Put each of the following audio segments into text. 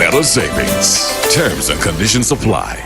better savings. Terms and conditions apply.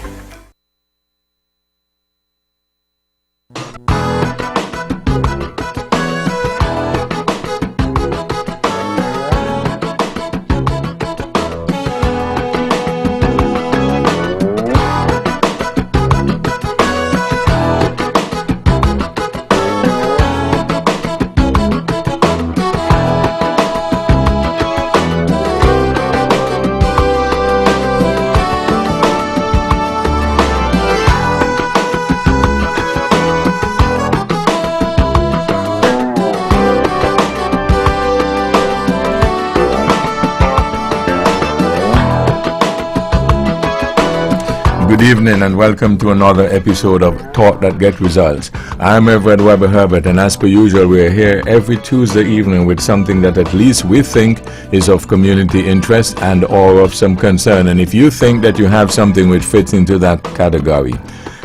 Good evening and welcome to another episode of Talk That Get Results. I'm Reverend Webbo Herbert, and as per usual we're here every Tuesday evening with something that at least we think is of community interest and or of some concern. And if you think that you have something which fits into that category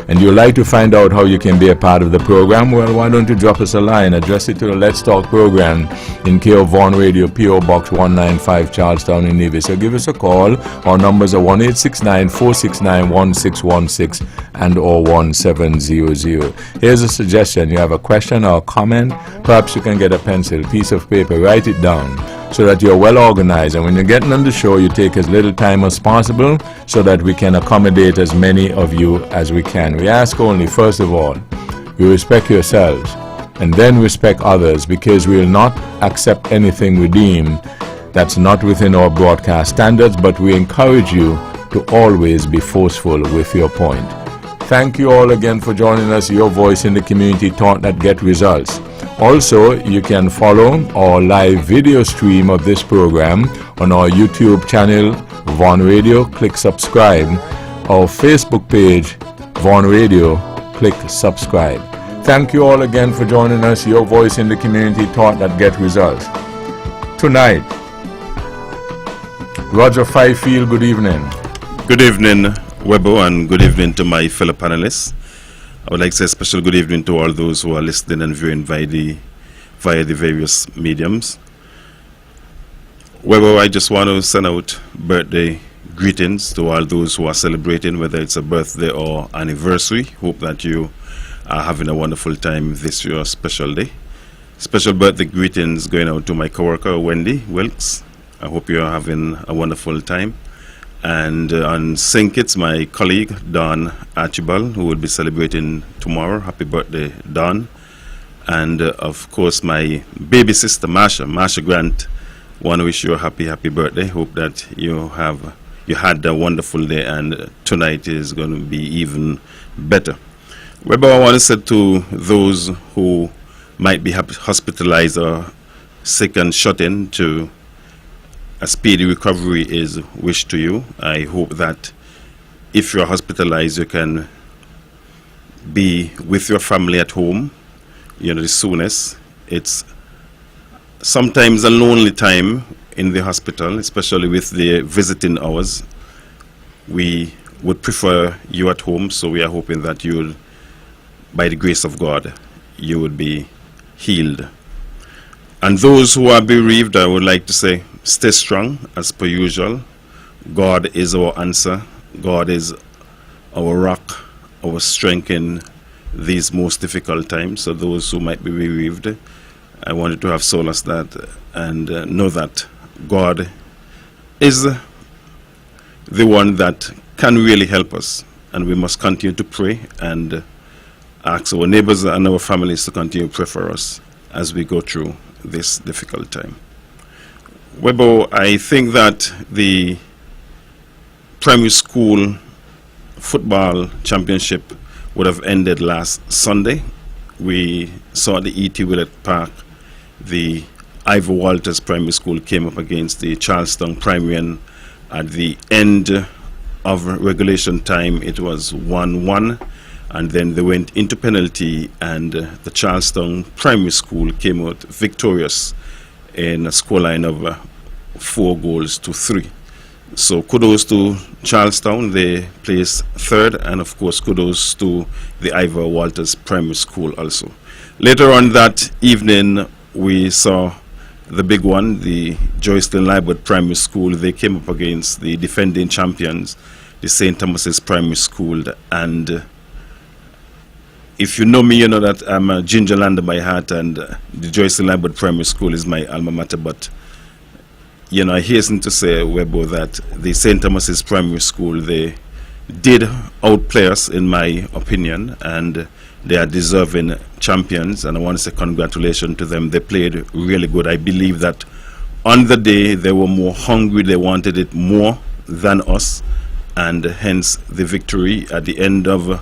and you'd like to find out how you can be a part of the program, well, why don't you drop us a line, address it to the Let's Talk program in care of Vaughan Radio, P.O. Box 195, Charlestown in Nevis. So give us a call. Our numbers are 1-869-469-1616 and or 1700. Here's a suggestion. You have a question or a comment, perhaps you can get a pencil, piece of paper, write it down, so that you're well organized, and when you're getting on the show you take as little time as possible so that we can accommodate as many of you as we can. We ask only, first of all, you respect yourselves and then respect others, because we will not accept anything we deem that's not within our broadcast standards, but we encourage you to always be forceful with your point. Thank you all again for joining us. Your voice in the community, Talk That Get Results. Also, you can follow our live video stream of this program on our YouTube channel, Vaughan Radio. Click subscribe. Our Facebook page, Vaughan Radio. Click subscribe. Thank you all again for joining us. Your voice in the community, Talk That Get Results. Tonight, Roger Fifield, good evening. Good evening, Webbo, and good evening to my fellow panelists. I would like to say a special good evening to all those who are listening and viewing via the various mediums. Webbo, I just want to send out birthday greetings to all those who are celebrating, whether it's a birthday or anniversary. Hope that you are having a wonderful time this year, special day. Special birthday greetings going out to my coworker Wendy Wilkes. I hope you're having a wonderful time. And on St. Kitts, my colleague Don Archibald, who will be celebrating tomorrow. Happy birthday, Don. And of course, my baby sister Marsha Grant, want to wish you a happy birthday. Hope that you had a wonderful day, and tonight is going to be even better. Webber, I want to say to those who might be hospitalized or sick and shut in, to a speedy recovery is wished to you. I hope that if you're hospitalized, you can be with your family at home, the soonest. It's sometimes a lonely time in the hospital, especially with the visiting hours. We would prefer you at home, so we are hoping that you'll, by the grace of God, you would be healed. And those who are bereaved, I would like to say, stay strong as per usual. God is our answer. God is our rock, our strength in these most difficult times. So those who might be bereaved, I wanted to have solace that and know that God is the one that can really help us. And we must continue to pray and ask our neighbors and our families to continue to pray for us as we go through this difficult time. Webbo, I think that the primary school football championship would have ended last Sunday. We saw the E.T. Willett Park. The Ivor Walters Primary School came up against the Charlestown Primary, and at the end of regulation time it was 1-1, and then they went into penalty, and the Charlestown Primary School came out victorious in a scoreline of 4-3. So kudos to Charlestown, they placed third, and of course kudos to the Ivor Walters Primary School also. Later on that evening we saw the big one, the Joycelyn Liebert Primary School, they came up against the defending champions, the St. Thomas's Primary School. And if you know me, you know that I'm a Gingerlander by heart, and the Joycelyn Liebert Primary School is my alma mater. But, you know, I hasten to say, Webbo, that the St. Thomas's Primary School, they did outplay us, in my opinion, and they are deserving champions, and I want to say congratulations to them. They played really good. I believe that on the day they were more hungry, they wanted it more than us, and hence the victory. At the end of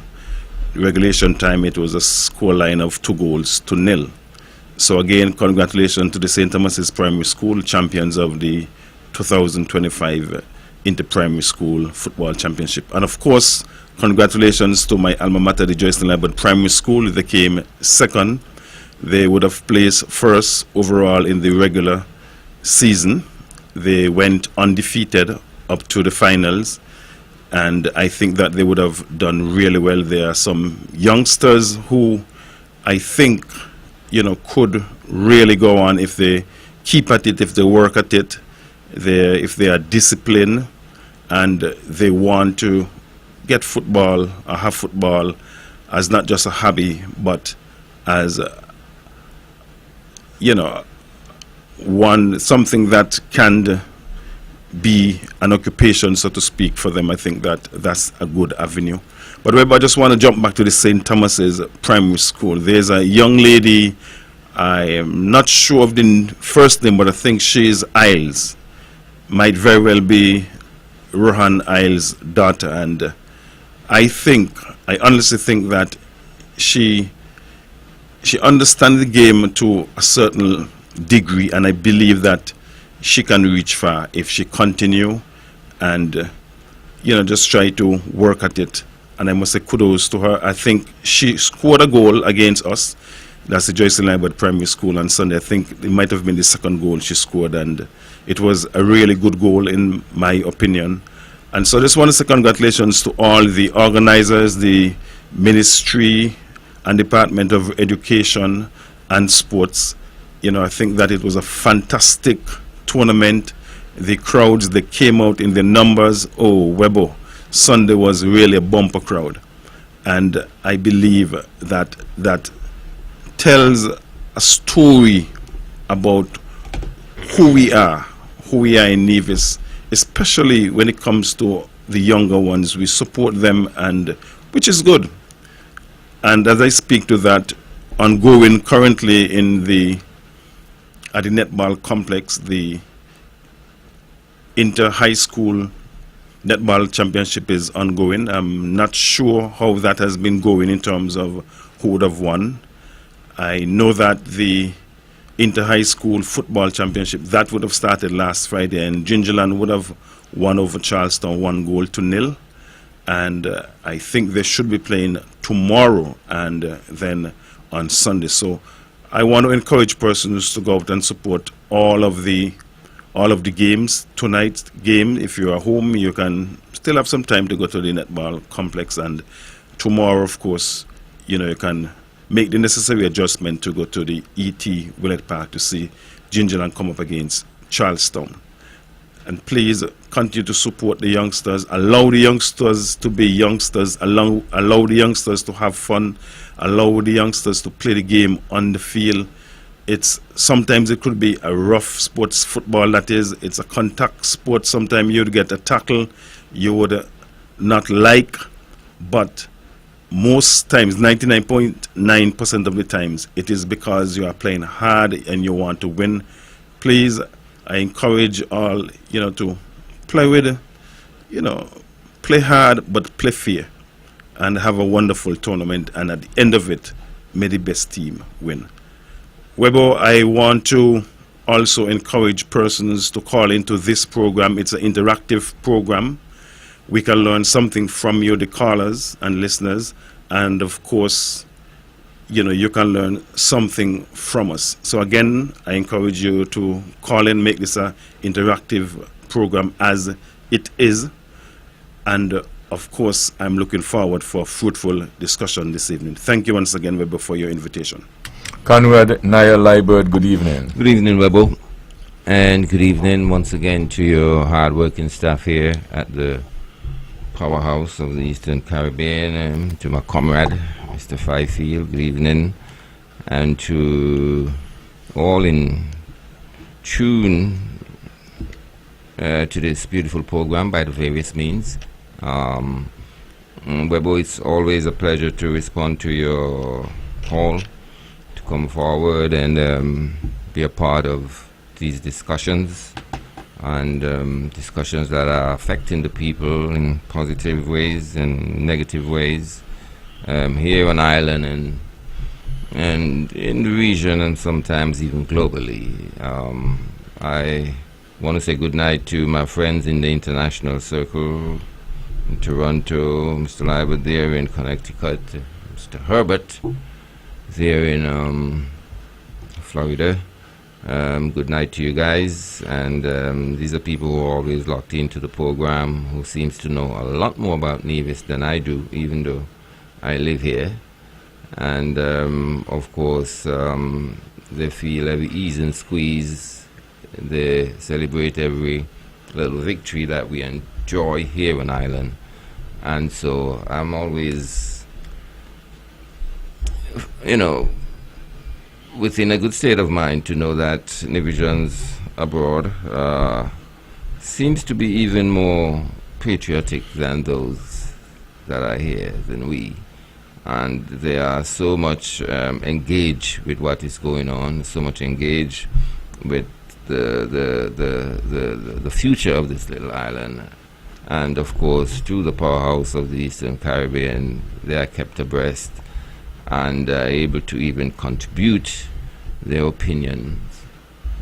regulation time, it was a scoreline of 2-0. So again, congratulations to the St. Thomas's Primary School, champions of the 2025 Inter-Primary School Football Championship. And of course, congratulations to my alma mater, the Joycelyn Liebert Primary School. They came second. They would have placed first overall in the regular season. They went undefeated up to the finals, and I think that they would have done really well. There are some youngsters who I think, you know, could really go on if they keep at it, if they work at it, if they are disciplined, and they want to get football or have football as not just a hobby, but as you know, something that can be an occupation, so to speak, for them. I think that that's a good avenue. But I just want to jump back to the St. Thomas's Primary School. There's a young lady, I am not sure of the first name, but I think she's Isles. Might very well be Rohan Isles' daughter, and I honestly think that she understands the game to a certain degree, and I believe that she can reach far if she continue and you know, just try to work at it. And I must say kudos to her. I think she scored a goal against us. That's the Joycelyn Liebert Primary School on Sunday. I think it might have been the second goal she scored, and it was a really good goal in my opinion. And so I just want to say congratulations to all the organizers, the Ministry and Department of Education and Sports. You know, I think that it was a fantastic tournament. The crowds, they came out in the numbers. Oh, Webbo, Sunday was really a bumper crowd. And I believe that that tells a story about who we are in Nevis, especially when it comes to the younger ones. We support them, and which is good. And as I speak to that, ongoing currently at the netball complex, the inter-high school netball championship is ongoing. I'm not sure how that has been going in terms of who would have won. I know that the inter-high school football championship, that would have started last Friday, and Gingerland would have won over Charleston 1-0. And I think they should be playing tomorrow and then on Sunday. So I want to encourage persons to go out and support all of the games. Tonight's game, if you're at home, you can still have some time to go to the netball complex, and tomorrow, of course, you know, you can make the necessary adjustment to go to the E.T. Willett Park to see Gingerland come up against Charlestown. And please continue to support the youngsters. Allow the youngsters to be youngsters. Allow the youngsters to have fun. Allow the youngsters to play the game on the field. Sometimes it could be a rough sports football, that is. It's a contact sport. Sometimes you'd get a tackle you would not like, but most times, 99.9% of the times, it is because you are playing hard and you want to win. Please, I encourage all, you know, to play with, you know, play hard but play fair, and have a wonderful tournament, and at the end of it, may the best team win. Webbo, I want to also encourage persons to call into this program. It's an interactive program. We can learn something from you, the callers and listeners, and of course, you know, you can learn something from us. So again, I encourage you to call in, make this an interactive program as it is, and of course, I'm looking forward for a fruitful discussion this evening. Thank you once again, Webbo, for your invitation. Conrad Naya Liebert, good evening. Good evening, Webbo. And good evening once again to your hard-working staff here at the powerhouse of the Eastern Caribbean, and to my comrade, Mr. Fifield, good evening, and to all in tune to this beautiful program by the various means. Webbo, it's always a pleasure to respond to your call to come forward and be a part of these discussions, and discussions that are affecting the people in positive ways and negative ways here on island and in the region, and sometimes even globally. I want to say good night to my friends in the international circle in Toronto, Mr. Libert there in Connecticut, Mr. Herbert there in Florida. Good night to you guys, and these are people who are always locked into the program, who seems to know a lot more about Nevis than I do, even though I live here. And of course, they feel every ease and squeeze. They celebrate every little victory that we enjoy here on island. And so I'm always, within a good state of mind to know that Nevisians abroad seems to be even more patriotic than those that are here, than we. And they are so much engaged with what is going on, so much engaged with the future of this little island. And of course, through the powerhouse of the Eastern Caribbean, they are kept abreast and able to even contribute their opinions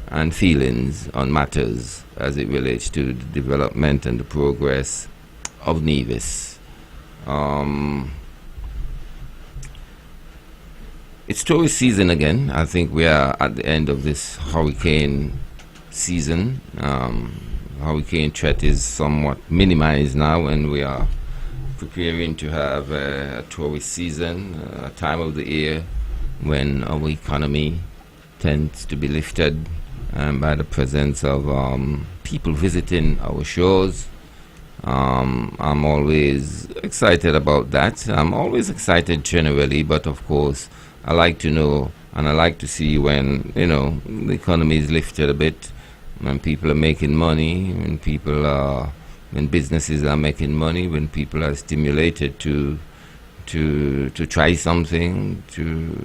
and feelings on matters as it relates to the development and the progress of Nevis. It's tourist season again. I think we are at the end of this hurricane season. Hurricane threat is somewhat minimized now, and we are preparing to have a tourist season, a time of the year when our economy tends to be lifted by the presence of people visiting our shores. I'm always excited about that. I'm always excited generally, but of course I like to know and I like to see when, the economy is lifted a bit, when people are making money, when businesses are making money, when people are stimulated to try something, to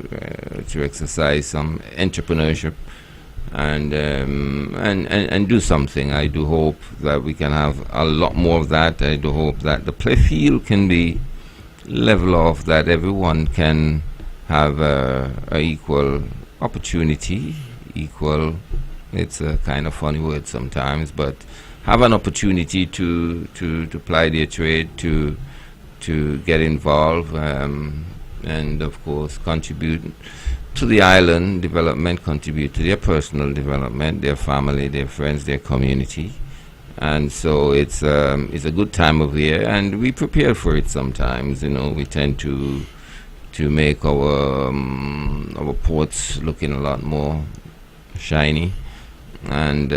exercise some entrepreneurship, and do something. I do hope that we can have a lot more of that. I do hope that the play field can be level off, that everyone can have a equal opportunity. Equal, it's a kind of funny word sometimes, but have an opportunity to ply their trade, to get involved, and of course contribute to the island development, contribute to their personal development, their family, their friends, their community. And so it's a good time of year, and we prepare for it sometimes. We tend to make our ports looking a lot more shiny, and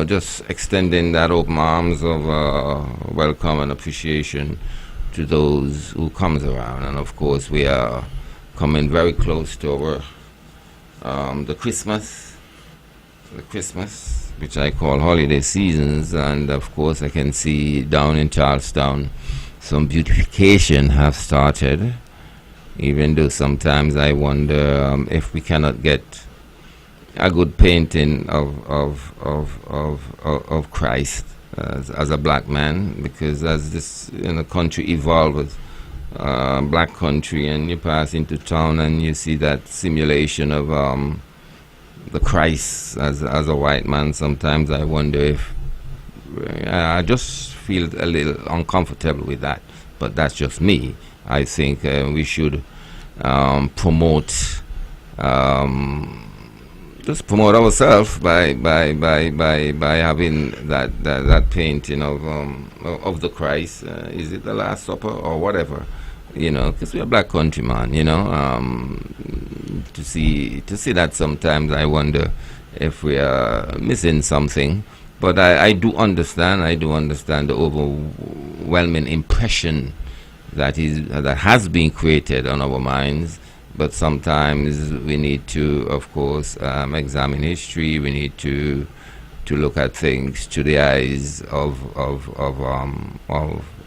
just extending that open arms of welcome and appreciation to those who comes around. And of course we are coming very close to our the Christmas, which I call holiday seasons, and of course I can see down in Charlestown some beautification have started, even though sometimes I wonder if we cannot get a good painting of Christ as a black man, because as this country evolves, black country, and you pass into town and you see that simulation of the Christ as a white man. Sometimes I wonder if I just feel a little uncomfortable with that, but that's just me. I think we should promote ourselves by having that painting of the Christ. Is it the Last Supper or whatever? Because we're a black countryman. To see that sometimes I wonder if we are missing something. But I do understand the overwhelming impression that has been created on our minds. But sometimes we need to, of course, examine history. We need to look at things to the eyes of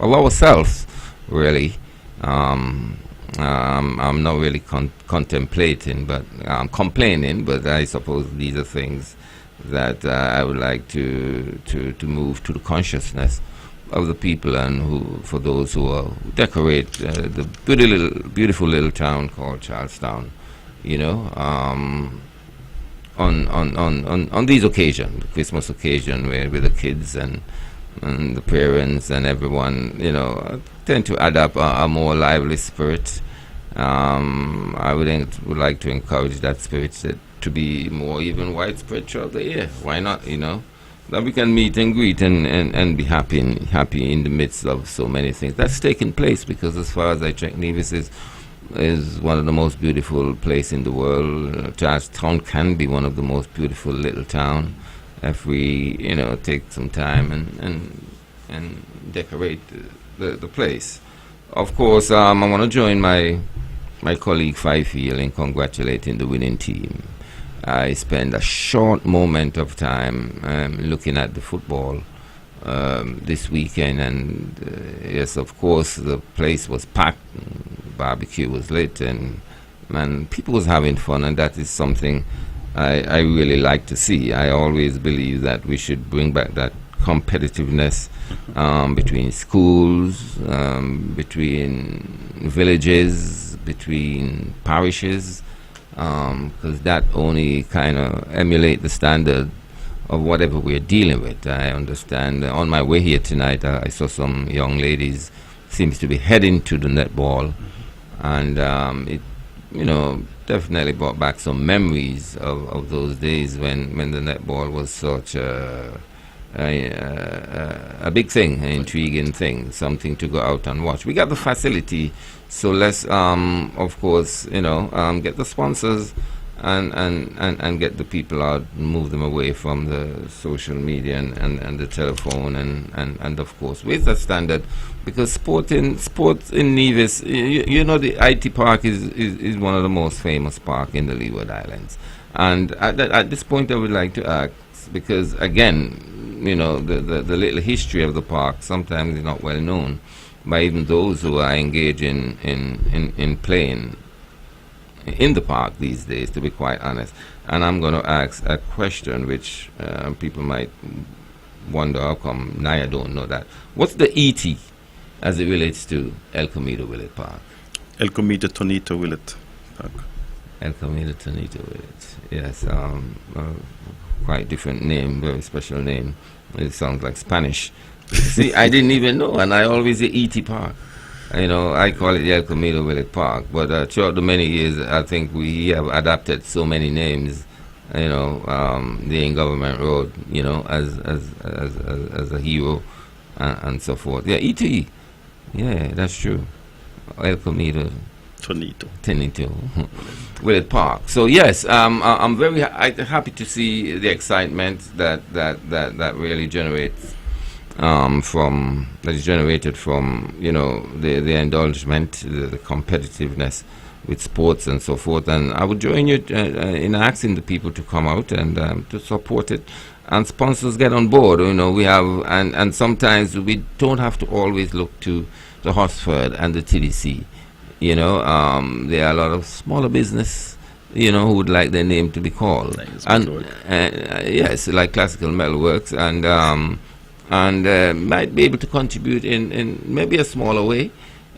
ourselves, really. I'm not really contemplating, but I'm complaining. But I suppose these are things that I would like to move to the consciousness of the people, and for those who decorate the beautiful little town called Charlestown, on these occasions, Christmas occasion, where with the kids and the parents and everyone, tend to add up a more lively spirit. I would like to encourage that spirit to be more even widespread throughout the year. Why not? That we can meet and greet and be happy in the midst of so many things that's taking place. Because as far as I check, Nevis is one of the most beautiful places in the world. Charlestown can be one of the most beautiful little town if we take some time and decorate the place. Of course, I want to join my colleague Fifield in congratulating the winning team. I spent a short moment of time looking at the football this weekend, and yes, of course, the place was packed, barbecue was lit, and people was having fun, and that is something I really like to see. I always believe that we should bring back that competitiveness between schools, between villages, between parishes, because that only kind of emulate the standard of whatever we're dealing with. I understand. On my way here tonight, I saw some young ladies seems to be heading to the netball, and it definitely brought back some memories of those days when the netball was such a big thing, an intriguing thing, something to go out and watch. We got the facility, so let's of course get the sponsors and get the people out, move them away from the social media and the telephone and of course with the standard, because sports in Nevis, the IT Park is one of the most famous park in the Leeward Islands, and at this point I would like to ask, because again, the little history of the park sometimes is not well known by even those who are engaged in playing in the park these days, to be quite honest. And I'm going to ask a question which people might wonder how come Naya don't know that. What's the ET as it relates to El Comito Willett Park? El Comito Tonito Willett Park. El Comito Tonito Willett. Yes, quite different name, very special name. It sounds like Spanish. See, I didn't even know, and I always say ET Park. I call it the El Comito Willett Park, but throughout the many years, I think we have adapted so many names. The In Government Road, as a hero, and so forth. Yeah, ET. Yeah, that's true. El Comito Tonito Willett Park. So yes, I'm very happy to see the excitement that really generates. That is generated from the indulgement, the competitiveness with sports and so forth, and I would join you in asking the people to come out and to support it, and sponsors get on board. We have, and sometimes we don't have to always look to the Hosford and the TDC. There are a lot of smaller business who would like their name to be called, yes, like Classical Metalworks, and might be able to contribute in maybe a smaller way,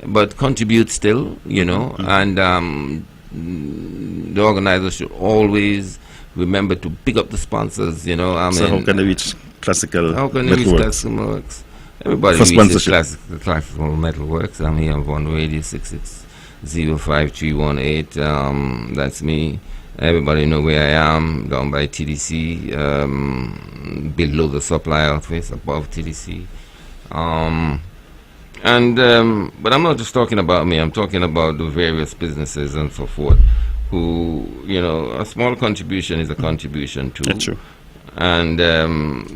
but contribute still, and the organizers should always remember to pick up the sponsors, So how can they reach Classical Metalworks? Everybody reaches Classical Metalworks. I'm here on Von Radio 6605-318. That's me. Everybody know where I am, down by TDC, below the supply office, above TDC. But I'm not just talking about me, I'm talking about the various businesses and so forth who, a small contribution is a contribution too. That's true. And, and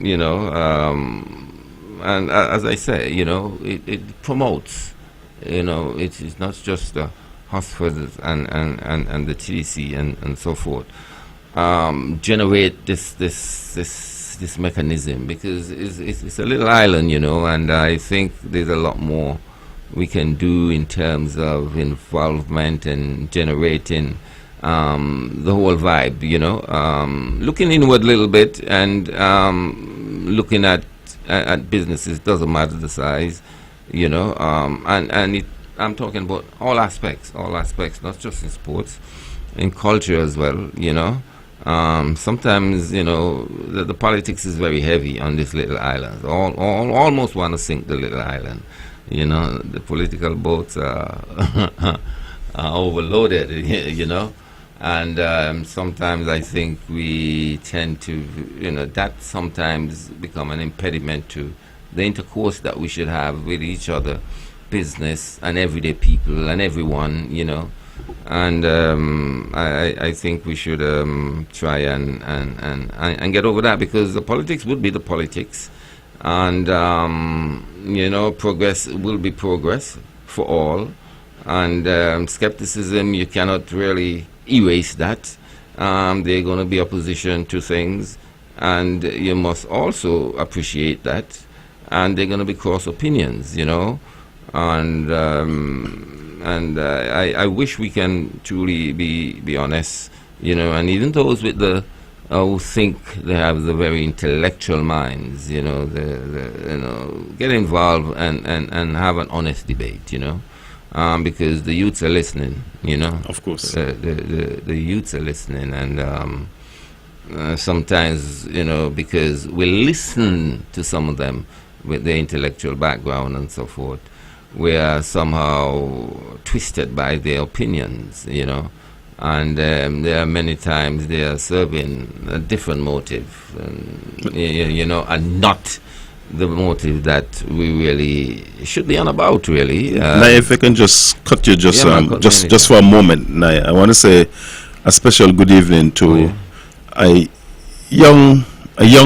as I say, it promotes, it's not just the hospitals and the TDC and so forth. Generate this mechanism, because it's a little island, and I think there's a lot more we can do in terms of involvement and generating the whole vibe, looking inward a little bit and looking at businesses, doesn't matter the size, I'm talking about all aspects, not just in sports, in culture as well, sometimes, the politics is very heavy on this little island. Almost want to sink the little island. The political boats are, are overloaded, and sometimes I think we tend to, that sometimes become an impediment to the intercourse that we should have with each other, business and everyday people and everyone, and I think we should try and get over that, because the politics would be the politics, and progress will be progress for all, and skepticism, you cannot really erase that. They're going to be opposition to things, and you must also appreciate that, and they're going to be cross opinions, and I wish we can truly be honest, and even those with the who think they have the very intellectual minds, get involved and have an honest debate, because the youths are listening, Of course. the youths are listening, and sometimes, because we listen to some of them with their intellectual background and so forth, we are somehow twisted by their opinions, and there are many times they are serving a different motive, and not the motive that we really should be on about, really. Now, if I can just cut you just man, just for a moment, now, I want to say a special good evening to a young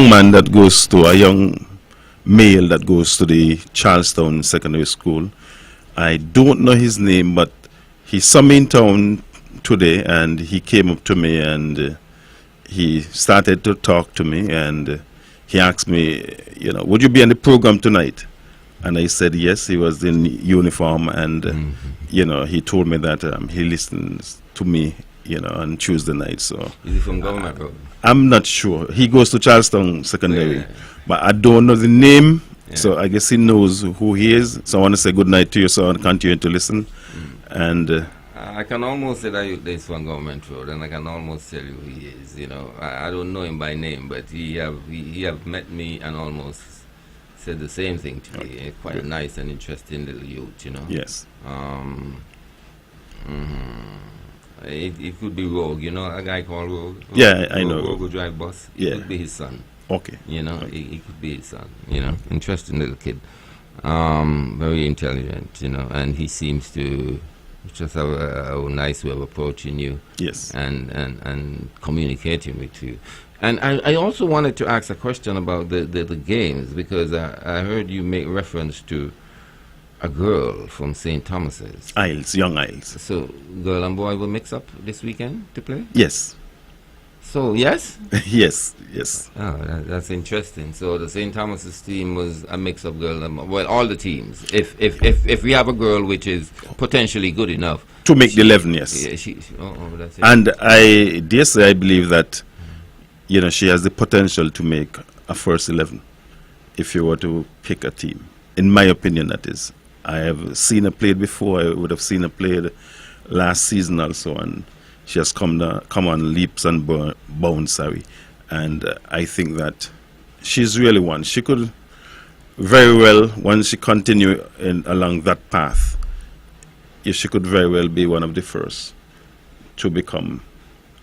man that goes to a young male that goes to the Charlestown Secondary School. I don't know his name, but he saw me in town today, and he came up to me, and he started to talk to me, and he asked me, would you be on the program tonight? And I said yes. He was in uniform, and he told me that he listens to me, on Tuesday night. So is he from government? I'm not sure. He goes to Charlestown Secondary, but I don't know the name. Yeah. So I guess he knows who he is. So I want to say good night to you, so and continue to listen. And I can almost say that there's one government road, and I can almost tell you who he is. I don't know him by name, but he have met me and almost said the same thing to me. Quite a nice and interesting little youth, Yes. It could be Rogue, a guy called Rogue. Yeah, I know. Rogue who drive bus. It could be his son. Okay. It could be his son. Interesting little kid. Very intelligent, and he seems to just have a nice way of approaching you. Yes. And communicating with you. And I also wanted to ask a question about the games, because I heard you make reference to a girl from St. Thomas's. Isles, Young Isles. So, girl and boy will mix up this weekend to play? Yes. So, yes? Yes. Oh, that's interesting. So, the St. Thomas's team was a mix of girl and boy. Well, all the teams. If we have a girl which is potentially good enough to make the 11, yes. Yeah, that's it. And I dare say I believe that, she has the potential to make a first 11 if you were to pick a team. In my opinion, that is. I have seen her played before. I would have seen her played last season also, and she has come on leaps and bounds, and I think that she's really one. She could very well, once she continue along that path, she could very well be one of the first to become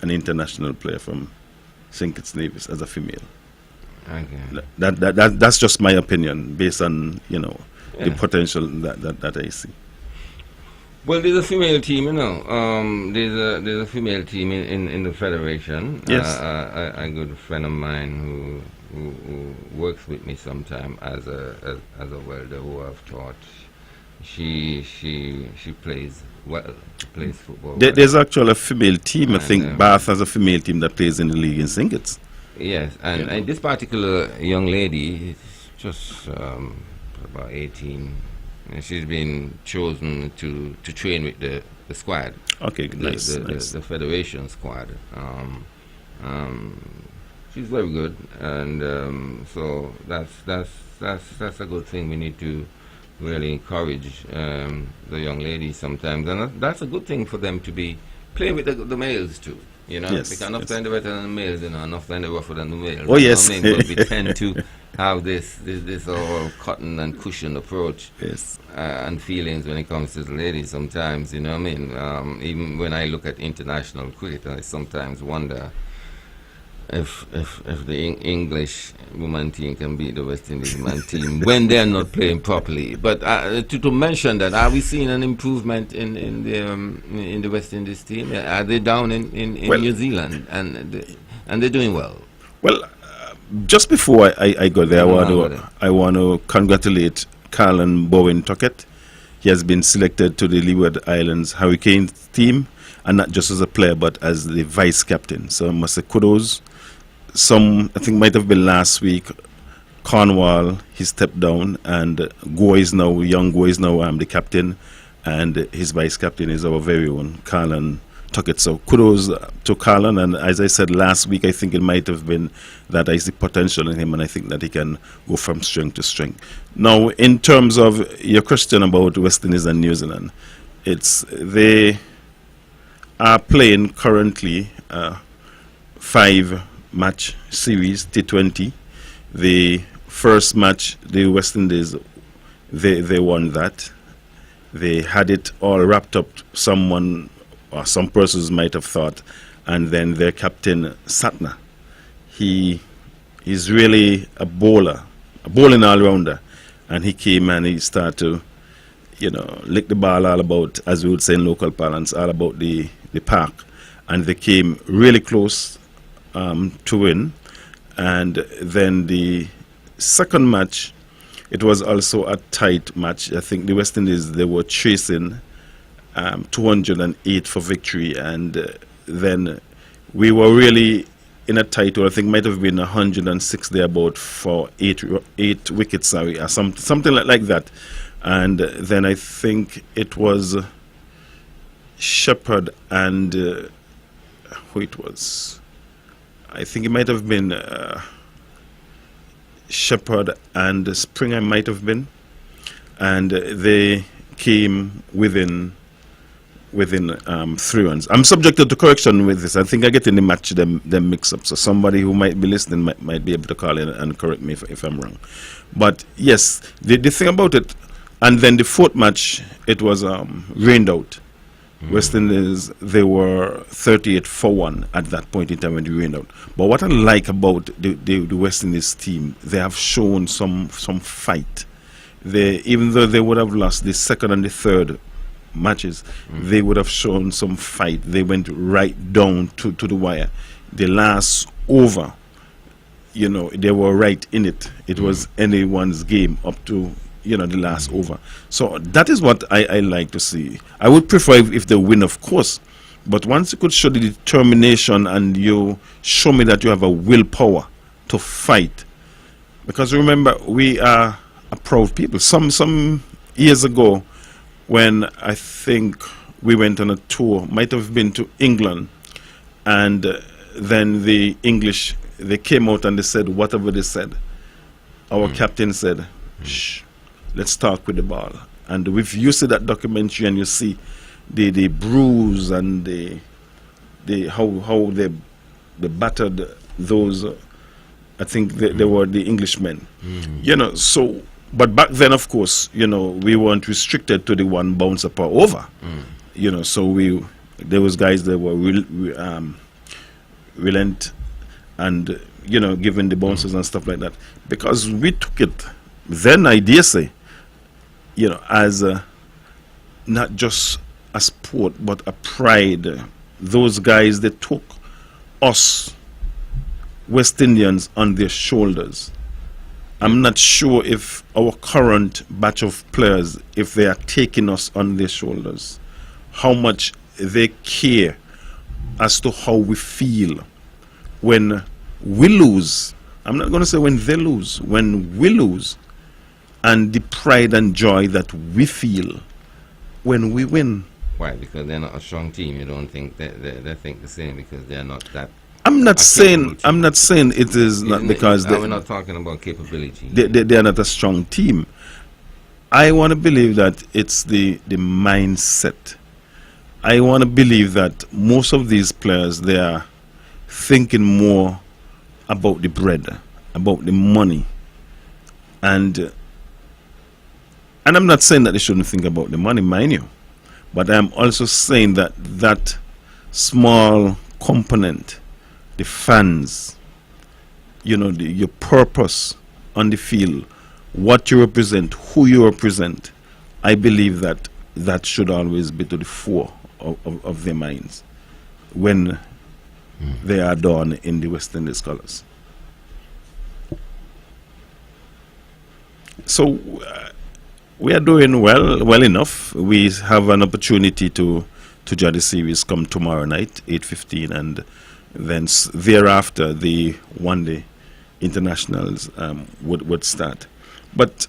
an international player from St. Kitts Nevis as a female. Okay. That's just my opinion based on the potential that I see. Well, there's a female team, you know. There's a female team in the federation. Yes. A good friend of mine who works with me sometime as a welder who I've taught. She plays well. Plays football. There's actually a female team. I think And, Bath has a female team that plays in the league in singles. Yes, and this particular young lady is just about 18. And she's been chosen to train with the squad. Okay, nice. The federation squad. She's very good, and so that's a good thing. We need to really encourage the young ladies sometimes, and that's a good thing for them to be playing with the males too. You know, Yes, because enough yes. time they're better than the males, you know, enough time they're rougher than the males. Oh, you know yes. what I mean? But we tend to have this all cotton and cushion approach Yes. and feelings when it comes to the ladies sometimes, you know what I mean? Even when I look at international cricket, I sometimes wonder if the English woman team can beat the West Indies woman team when they're not playing properly. But to mention that, are we seeing an improvement in the West Indies team? Are they down in Well- New Zealand and they're doing well? Well, just before I go there, Go there. I want to congratulate Carlin Bowen Tuckett. He has been selected to the Leeward Islands Hurricanes team, and not just as a player, but as the vice captain. So I must say kudos. I think might have been last week, Cornwall, he stepped down, and young Go is now the captain, and his vice captain is our very own Carlin Tuckett. So kudos to Carlin, and as I said last week, I think it might have been that I see potential in him, and I think that he can go from strength to strength. Now, in terms of your question about West Indies and New Zealand, they are playing currently 5-match series T20. The first match, the West Indies, they won that. They had it all wrapped up. Some persons might have thought, and then their captain Satna, he's really a bowling all-rounder, and he came and he started to, lick the ball all about, as we would say in local parlance, all about the park, and they came really close to win. And then the second match, it was also a tight match. I think the West Indies, they were chasing 208 for victory, and then we were really in a tight one. I think might have been 106 thereabout for eight wickets, or something like that. And then I think it was Shepherd and who it was. I think it might have been Shepherd and Springer might have been, and they came within 3 runs. I'm subjected to correction with this. I think I get in the match them mix up. So somebody who might be listening might be able to call in and correct me if I'm wrong. But yes, the thing about it, and then the fourth match, it was rained out. West Indies, they were 38 for 1 at that point in time when they rained out. But what I like about the West Indies team, they have shown some fight. Even though they would have lost the second and the third matches, they would have shown some fight. They went right down to the wire. The last over, they were right in it. It was anyone's game up to the last over. So that is what I like to see. I would prefer if they win, of course, but once you could show the determination and you show me that you have a willpower to fight, because remember, we are a proud people. Some years ago, when I think we went on a tour, might have been to England, and then the English, they came out and they said whatever they said. Our captain said, shh, let's talk with the ball. And if you see that documentary and you see the bruise and how they battered those, I think they were the Englishmen. So, but back then, of course, we weren't restricted to the one bouncer per over. So there was guys that were relent and, giving the bouncers and stuff like that. Because we took it, then I dare say, as not just a sport but a pride. Those guys, they took us West Indians on their shoulders. I'm not sure if our current batch of players, if they are taking us on their shoulders, how much they care as to how we feel when we lose. I'm not going to say when they lose, when we lose, and the pride and joy that we feel when we win. Why? Because they're not a strong team. You don't think they think the same because they're not that. I'm not saying it is not because we're not talking about capability. They are not a strong team. I want to believe that it's the mindset. I want to believe that most of these players, they are thinking more about the bread, about the money, and I'm not saying that they shouldn't think about the money, mind you, but I'm also saying that that small component, the fans, your purpose on the field, what you represent, who you represent, I believe that that should always be to the fore of their minds when they are done in the West Indies colours. So we are doing well enough. We have an opportunity to judge the series come tomorrow night, 8:15, and then thereafter the one-day internationals would start. But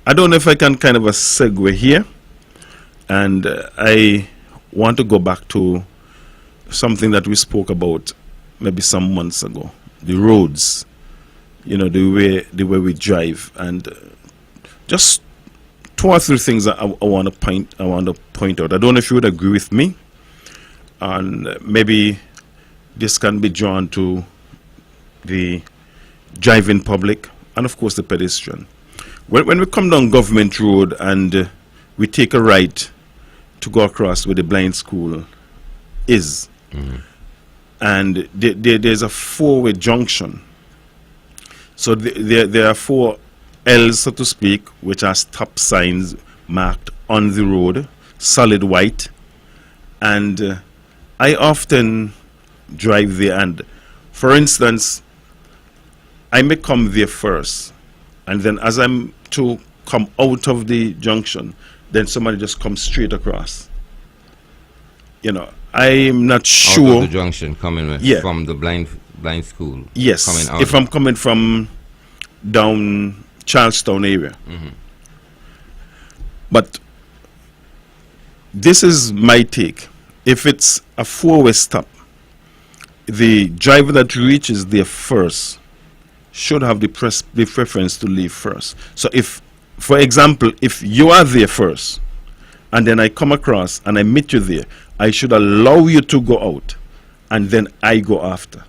I don't know if I can kind of a segue here, and I want to go back to something that we spoke about maybe some months ago, the roads, the way we drive, and just 2 or 3 things I want to point out. I don't know if you would agree with me, and maybe this can be drawn to the driving public and of course the pedestrian. When we come down Government Road and we take a right to go across where the blind school is, and there's a 4-way junction. So there are 4 L's, so to speak, which are stop signs marked on the road, solid white, and I often drive there, and for instance, I may come there first, and then as I'm to come out of the junction, then somebody just comes straight across. I'm not sure. Out of the junction coming from the blind school. Yes, coming out if I'm coming from down Charlestown area. But this is my take. If it's a 4-way stop, the driver that reaches there first should have the preference to leave first. So if, for example, if you are there first and then I come across and I meet you there, I should allow you to go out and then I go after.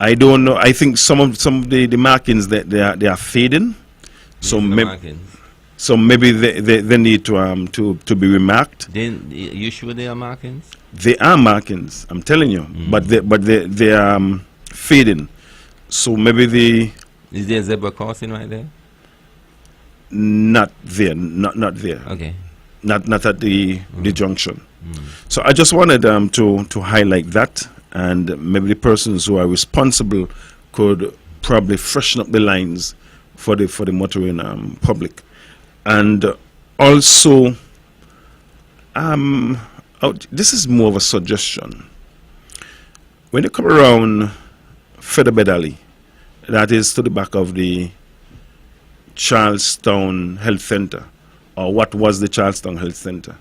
I don't know. I think some of the markings that they are fading. So maybe they need to be remarked. Then you sure they are markings? They are markings. I'm telling you, but they are fading. So maybe is there a zebra crossing right there? Not there. Not there. Okay. Not at the junction. So I just wanted to highlight that, and maybe the persons who are responsible could probably freshen up the lines for the motoring public. And also, this is more of a suggestion. When you come around Featherbed Alley, that is to the back of the Charlestown Health Center, or what was the Charlestown Health Center,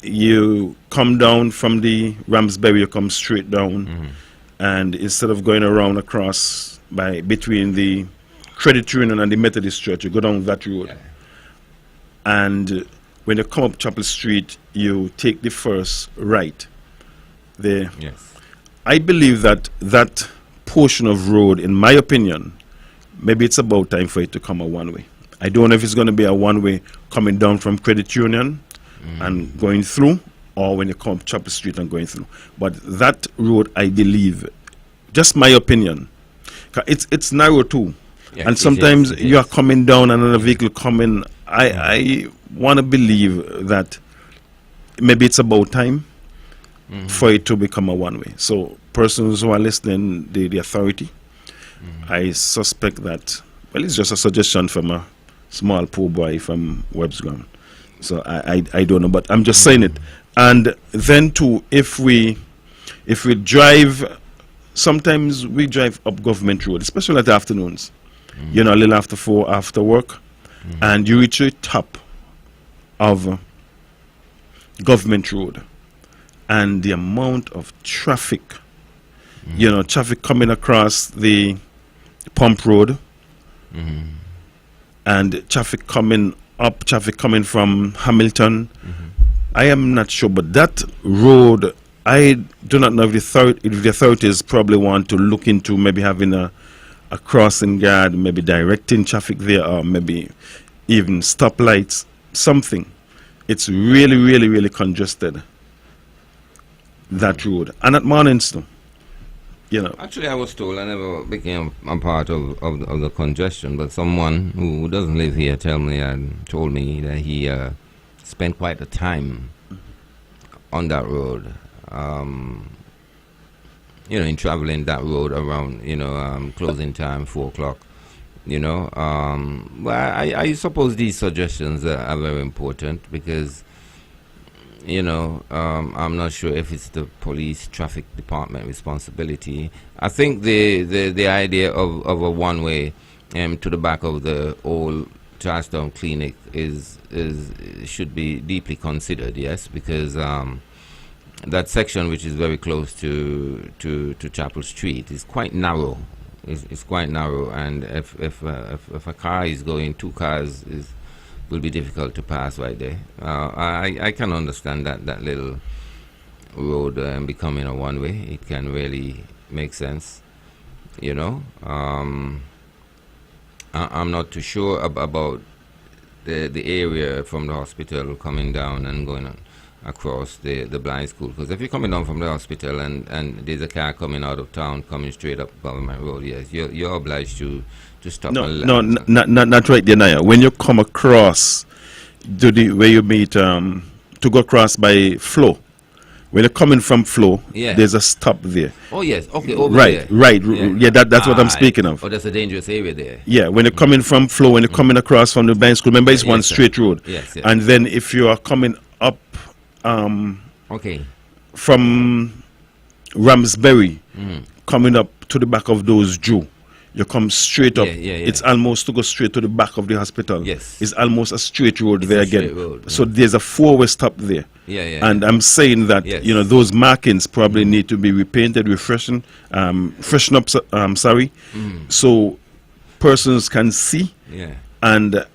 you come down from the Ramsbury, you come straight down, and instead of going around across between the Credit Union and the Methodist Church, you go down that road. And when you come up Chapel Street, you take the first right there. Yes. I believe that that portion of road, in my opinion, maybe it's about time for it to come a one-way. I don't know if it's going to be a one-way coming down from Credit Union and going through, or when you come up Chapel Street and going through. But that road, I believe, just my opinion, it's narrow too. Yeah, and sometimes you are coming down and another vehicle coming. I want to believe that maybe it's about time for it to become a one-way. So persons who are listening, the authority, I suspect that, well, it's just a suggestion from a small poor boy from Webb's ground. So I don't know, but I'm just saying it. And then too, if we drive, sometimes we drive up Government Road, especially at the afternoons, you know, a little after 4 after work, and you reach the top of Government Road, and the amount of traffic, you know, traffic coming across the Pump Road, and traffic coming up, traffic coming from Hamilton. I am not sure, but that road, I do not know if the authorities probably want to look into maybe having a crossing guard, maybe directing traffic there, or maybe even stoplights, something. It's really, really, really congested, that road. And at mornings too, you know. Actually, I was told, I never became a part of the congestion, but someone who doesn't live here told me that he spent quite a time on that road, you know, in traveling that road around, you know, closing time, 4 o'clock, you know. Well, I suppose these suggestions are very important because, you know, I'm not sure if it's the police traffic department responsibility. I think the idea of a one-way to the back of the old Charlestown Clinic should be deeply considered, yes, because that section, which is very close to Chapel Street, is quite narrow. It's quite narrow, and if a car is going, 2 cars will be difficult to pass right there. I can understand that little road becoming a one-way. It can really make sense, you know. I'm not too sure about the area from the hospital coming down and going on across the blind school, because if you're coming down from the hospital and there's a car coming out of town coming straight up Government Road, yes, you're obliged to stop. Not right there, Naya. When you come across where you meet to go across by Flow, when you're coming from Flow, there's a stop there. Oh yes, okay, over right, there. Right. Yeah, that's what I'm speaking of. Oh, that's a dangerous area there. Yeah, when you're coming from Flow, when you're coming across from the blind school, remember it's one straight road. Yes. And then if you are coming up okay, from Ramsbury, coming up to the back of those Jew, you come straight up. It's almost to go straight to the back of the hospital. Yes, it's almost a straight road there again. Road, so there's a 4-way stop there. And I'm saying that you know, those markings probably need to be repainted, freshen up. So persons can see. And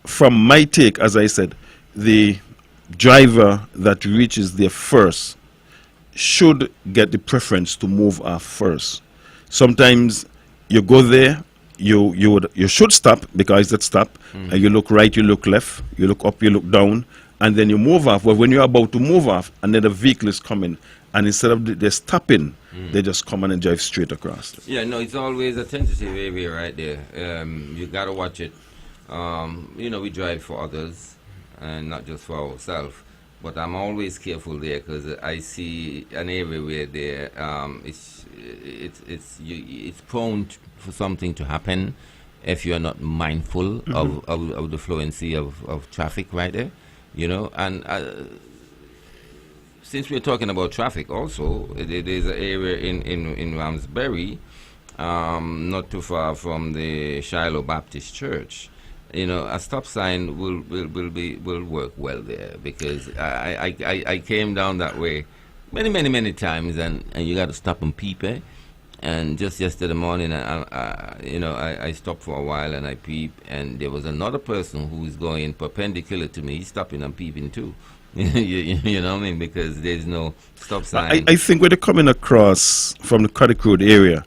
from my take, as I said, the driver that reaches there first should get the preference to move off first. Sometimes you go there, you should stop because it's that stop, and you look right, you look left, you look up, you look down, and then you move off. Well, when you're about to move off, and then the vehicle is coming, and instead of they're stopping, they just come on and drive straight across. Yeah, no, it's always a tentative area right there. You gotta watch it. You know, we drive for others and not just for ourselves. But I'm always careful there because I see an area where there it's prone for something to happen if you are not mindful of the fluency of traffic right there, you know. And since we're talking about traffic, also there's an area in Ramsbury, not too far from the Shiloh Baptist Church. You know, a stop sign will work well there because I came down that way many times and you got to stop and peep. And just yesterday morning, I stopped for a while and I peep, and there was another person who was going perpendicular to me. He's stopping and peeping too. You know what I mean? Because there's no stop sign. I think when they're coming across from the Craddock Road area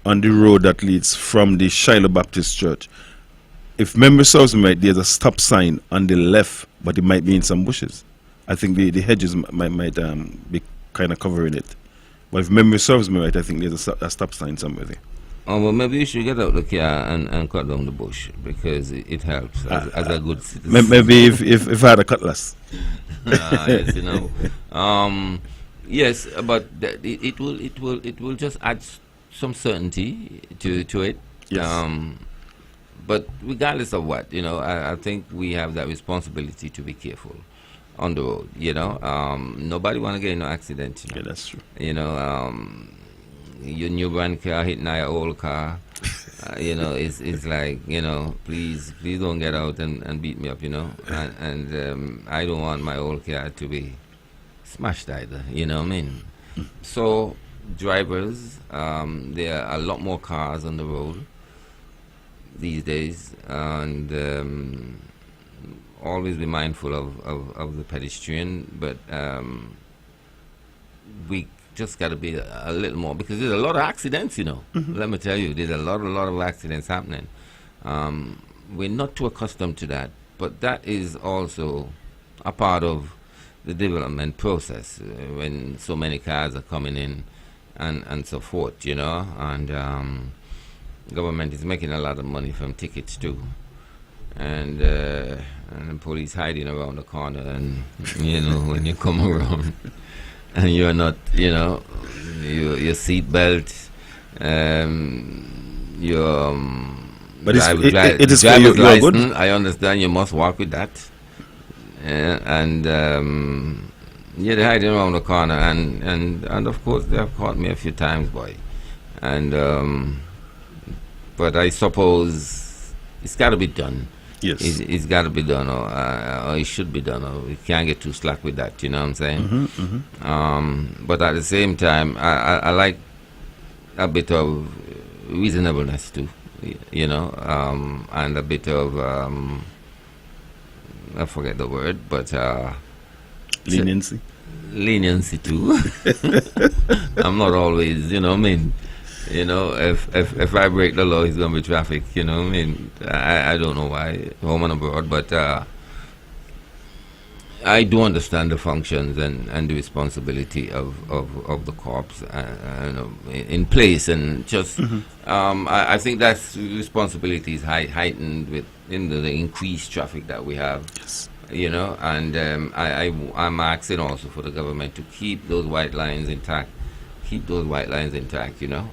on the road that leads from the Shiloh Baptist Church, if memory serves me right, there's a stop sign on the left, but it might be in some bushes. I think the hedges might be kind of covering it. But if memory serves me right, I think there's a stop sign somewhere there. Oh, well, maybe you should get out the car and cut down the bush because it helps as a good citizen. Maybe if I had a cutlass. Yes, you know. Yes, but it will just add some certainty to it. Yes. But regardless of what, you know, I think we have that responsibility to be careful on the road. You know, nobody want to get in no accident. You know? Yeah, that's true. You know, your new brand car hitting our old car. You know, it's like, you know, please don't get out and beat me up. You know, and I don't want my old car to be smashed either. You know what I mean? So drivers, there are a lot more cars on the road these days, and always be mindful of the pedestrian, but we just got to be a little more, because there's a lot of accidents, you know. Let me tell you, there's a lot of accidents happening. We're not too accustomed to that, but that is also a part of the development process when so many cars are coming in and so forth, you know, and government is making a lot of money from tickets too, and the police hiding around the corner, and you know, when you come around and you're not, you know, your seat belt, your But driver's it is for you, license, I understand you must walk with that, and yeah, they're hiding around the corner, and of course they have caught me a few times, boy, and but I suppose it's got to be done. Yes. It's got to be done, or it should be done, or we can't get too slack with that, you know what I'm saying? But at the same time, I like a bit of reasonableness too, you know, and a bit of, I forget the word, but Leniency. Leniency too. I'm not always, you know what I mean? You know, if I break the law, it's going to be traffic, you know what I mean? I don't know why, home and abroad, but I do understand the functions and the responsibility of the corps in place, and just I think that responsibility is heightened with the increased traffic that we have. Yes. You know, and I'm asking also for the government to keep those white lines intact. Keep those white lines intact, you know.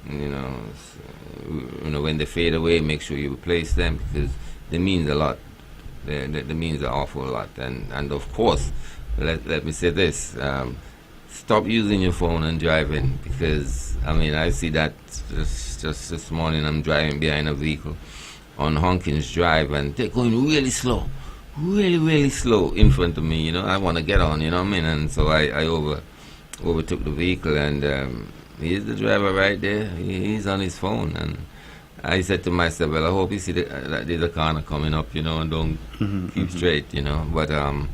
You know, when they fade away, make sure you replace them, because they mean a lot. They means an awful lot. And of course, let me say this: stop using your phone and driving, because I mean, I see that just this morning. I'm driving behind a vehicle on Hawkins Drive, and they're going really slow, really slow in front of me. You know, I want to get on. You know what I mean? And so I overtook the vehicle, and here's the driver right there. He's on his phone, and I said to myself, well, I hope you see that there's a corner coming up, you know, and don't keep straight, you know. But I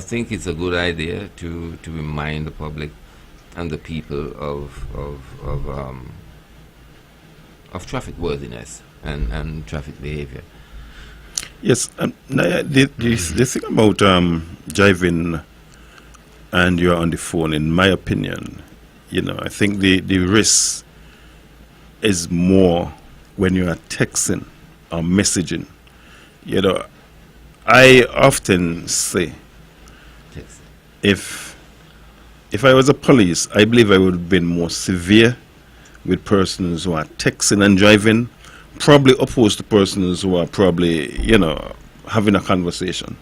think it's a good idea to remind the public and the people of traffic worthiness and traffic behavior. Yes, the thing about driving and you're on the phone, in my opinion, you know, I think the risk is more when you are texting or messaging. You know, I often say, if I was a police, I believe I would have been more severe with persons who are texting and driving, probably opposed to persons who are probably, you know, having a conversation.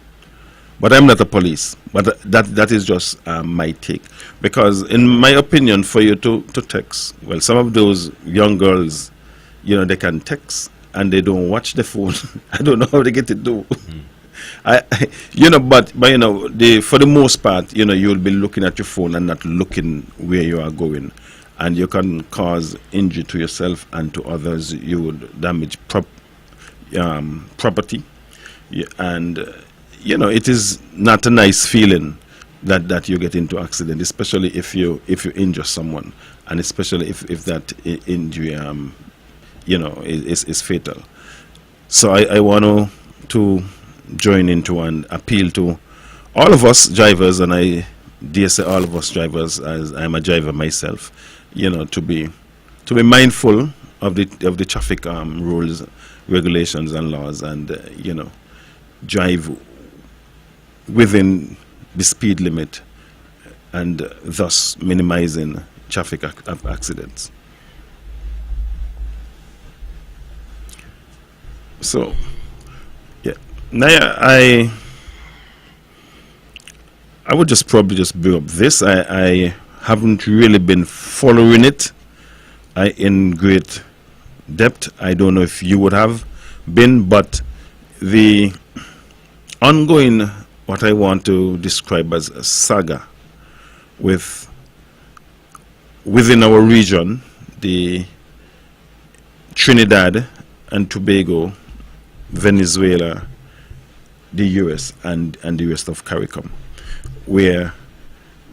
But I'm not a police. But that is just my take. Because in my opinion, for you to text, well, some of those young girls, you know, they can text and they don't watch the phone. I don't know how they get it do. You know, but you know, for the most part, you know, you'll be looking at your phone and not looking where you are going. And you can cause injury to yourself and to others. You would damage property, and you know, it is not a nice feeling that you get into accident, especially if you injure someone, and especially if that injury you know, is fatal. So I want to join into and appeal to all of us drivers, and I dare say all of us drivers, as I'm a driver myself, to be mindful of the traffic rules, regulations, and laws, and drive within the speed limit, and thus minimizing traffic accidents. So, yeah, Naya, I would probably bring up this. I haven't really been following it in great depth. I don't know if you would have been, but the ongoing, what I want to describe as a saga within our region, the Trinidad and Tobago, Venezuela, the US, and the rest of CARICOM, where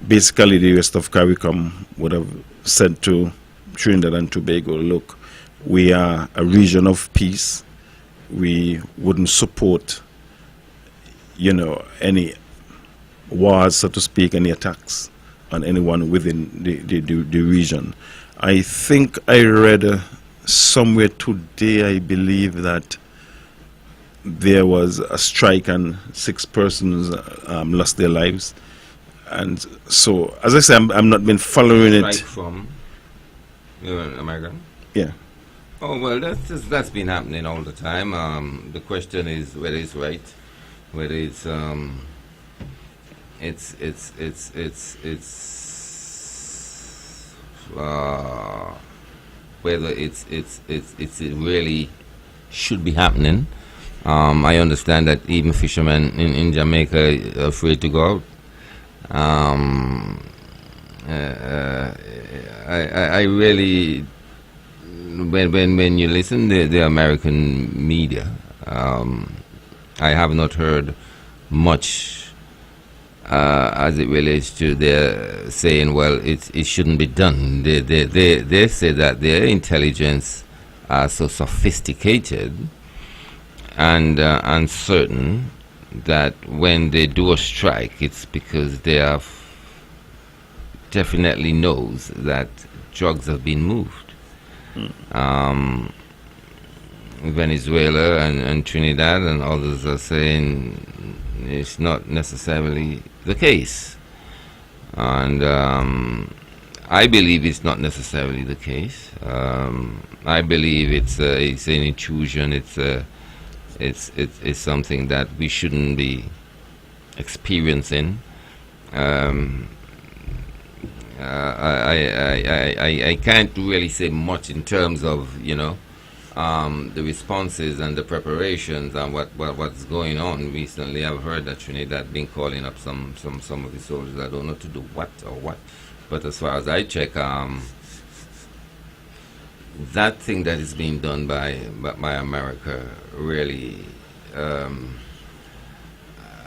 basically the rest of CARICOM would have said to Trinidad and Tobago, look, we are a region of peace. We wouldn't support, any wars, so to speak, any attacks on anyone within the region. I think I read somewhere today, I believe, that there was a strike and 6 persons lost their lives. And so, as I say, I'm not been following it. Strike from American? Yeah. Oh, well, that's been happening all the time. The question is whether it's right, whether it's whether it really should be happening. I understand that even fishermen in Jamaica are afraid to go out. I really, when you listen to the American media, I have not heard much as it relates to their saying, well, it shouldn't be done. They say that their intelligence are so sophisticated and certain that when they do a strike, it's because they have definitely knows that drugs have been moved. Venezuela and Trinidad and others are saying it's not necessarily the case, and I believe it's not necessarily the case. I believe it's an intrusion. It's something that we shouldn't be experiencing. I can't really say much in terms of the responses and the preparations and what's going on recently. I've heard that Trinidad been calling up some of the soldiers. I don't know to do what, but as far as I check, that thing that is being done by America really,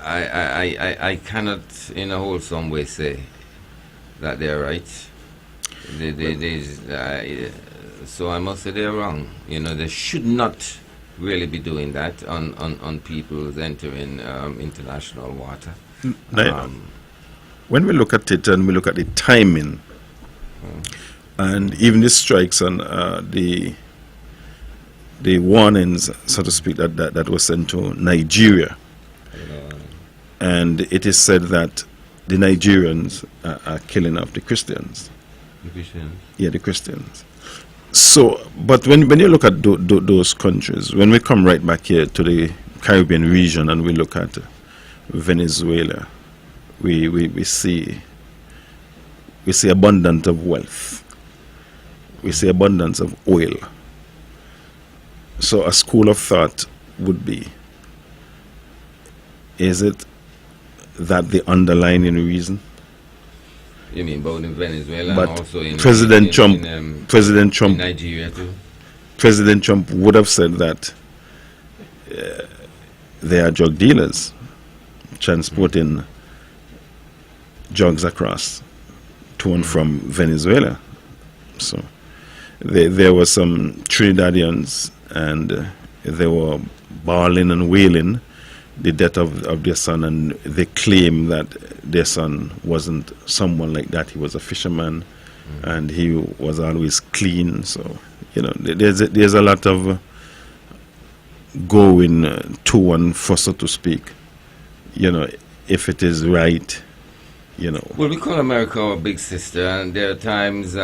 I cannot in a wholesome way say that they're right. So I must say they're wrong. They should not really be doing that on people entering international water. When we look at it and we look at the timing, and even the strikes and the warnings, so to speak, that was sent to Nigeria, and it is said that the Nigerians are killing off the Christians. The Christians? Yeah, the Christians. So, but when you look at those countries, when we come right back here to the Caribbean region and we look at Venezuela, we see abundance of wealth. We see abundance of oil. So a school of thought would be, is it that the underlying reason? You mean both in Venezuela but and also in President Trump in Nigeria too? President Trump would have said that they are drug dealers transporting drugs across to and from Venezuela. So there were some Trinidadians and they were bawling and wailing the death of their son, and they claim that their son wasn't someone like that. He was a fisherman, and he was always clean. So, there's a lot of going to and fro, so to speak. If it is right. Well, we call America our big sister, and there are times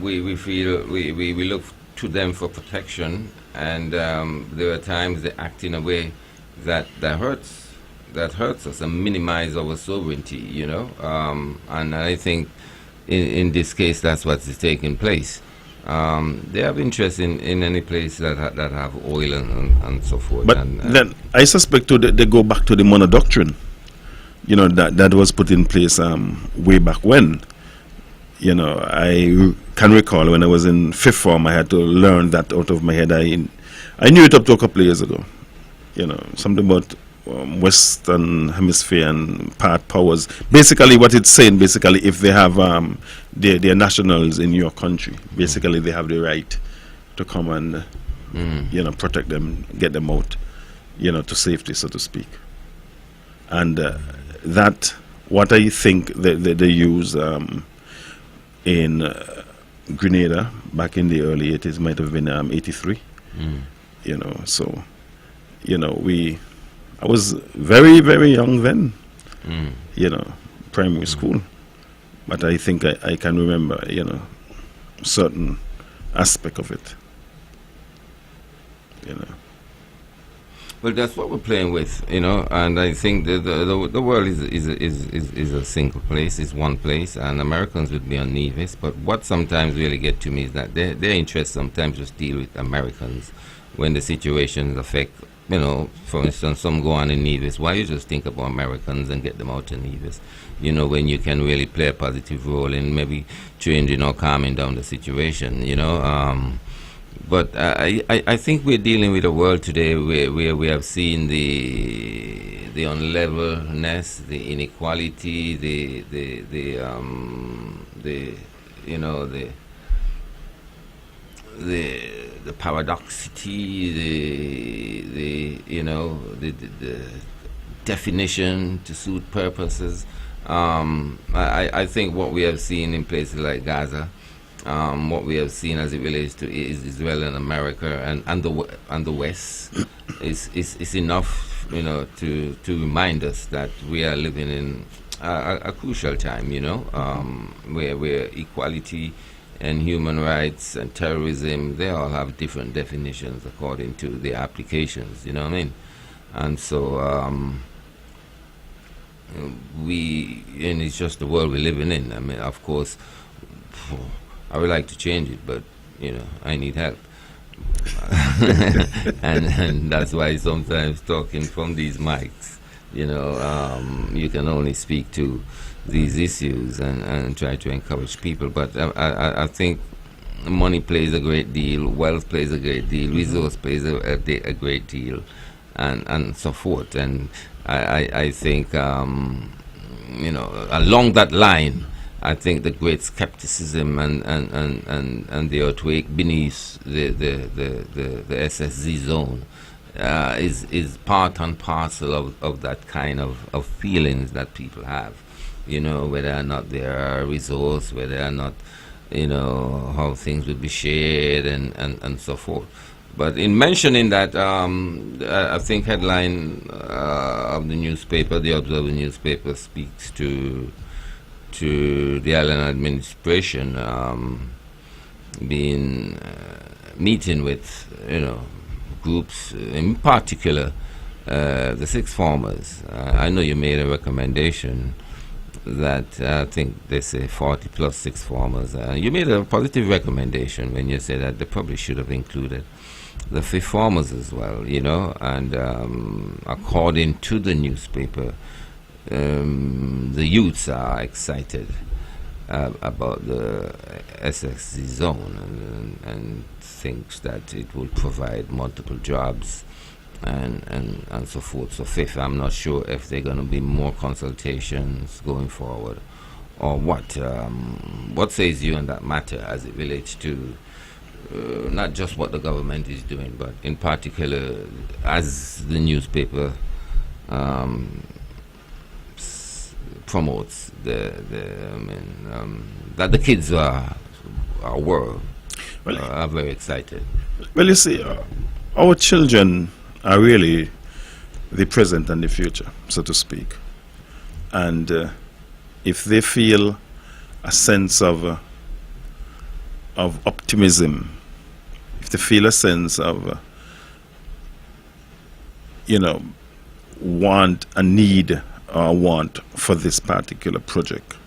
we feel we look to them for protection, and there are times they act in a way that hurts us and minimize our sovereignty, and I think in this case that's what's taking place. They have interest in any place that have oil and so forth. But then I suspect too that they go back to the Monroe Doctrine. That was put in place way back when. I can recall when I was in fifth form, I had to learn that out of my head. I knew it up to a couple of years ago. Something about Western Hemisphere and part powers. Basically, what it's saying, if they have their nationals in your country, basically they have the right to come and protect them, get them out, to safety, so to speak. And that what I think they use in Grenada back in the early 80s might have been 83. So I was very, very young then, primary school, but I think I can remember certain aspect of it. Well, that's what we're playing with, and I think the world is a single place, is one place, and Americans would be on Nevis. But what sometimes really get to me is that their interest sometimes just deal with Americans when the situations affect, for instance, some go on in Nevis. Why you just think about Americans and get them out of Nevis? When you can really play a positive role in maybe changing or calming down the situation, But I think we're dealing with a world today where we have seen the unlevelness, the inequality, the paradoxity, the definition to suit purposes. I think what we have seen in places like Gaza. What we have seen as it relates to Israel and America and the West is enough, to remind us that we are living in a crucial time, where equality and human rights and terrorism, they all have different definitions according to their applications, you know what I mean? And so and it's just the world we're living in. I mean, of course, I would like to change it, but I need help, and that's why sometimes talking from these mics, you can only speak to these issues and try to encourage people. But I think money plays a great deal, wealth plays a great deal, resource plays a great deal, and so forth. And I think along that line, I think the great skepticism and the earthquake beneath the SSZ zone is part and parcel of that kind of feelings that people have, whether or not they are a resource, whether or not, how things will be shared and so forth. But in mentioning that, I think headline of the newspaper, the Observer newspaper, speaks to the island administration being meeting with groups, in particular the sixth formers. I know you made a recommendation that I think they say 40 plus sixth formers. You made a positive recommendation when you said that they probably should have included the fifth formers as well, and according to the newspaper, the youths are excited about the SXZ zone and thinks that it will provide multiple jobs and so forth. So fifth, I'm not sure if there are going to be more consultations going forward or what. What says you on that matter as it relates to not just what the government is doing, but in particular, as the newspaper um, promotes that the kids are very excited. Well, you see, our children are really the present and the future, so to speak. And if they feel a sense of optimism, if they feel a sense of, want a need or want for this particular project,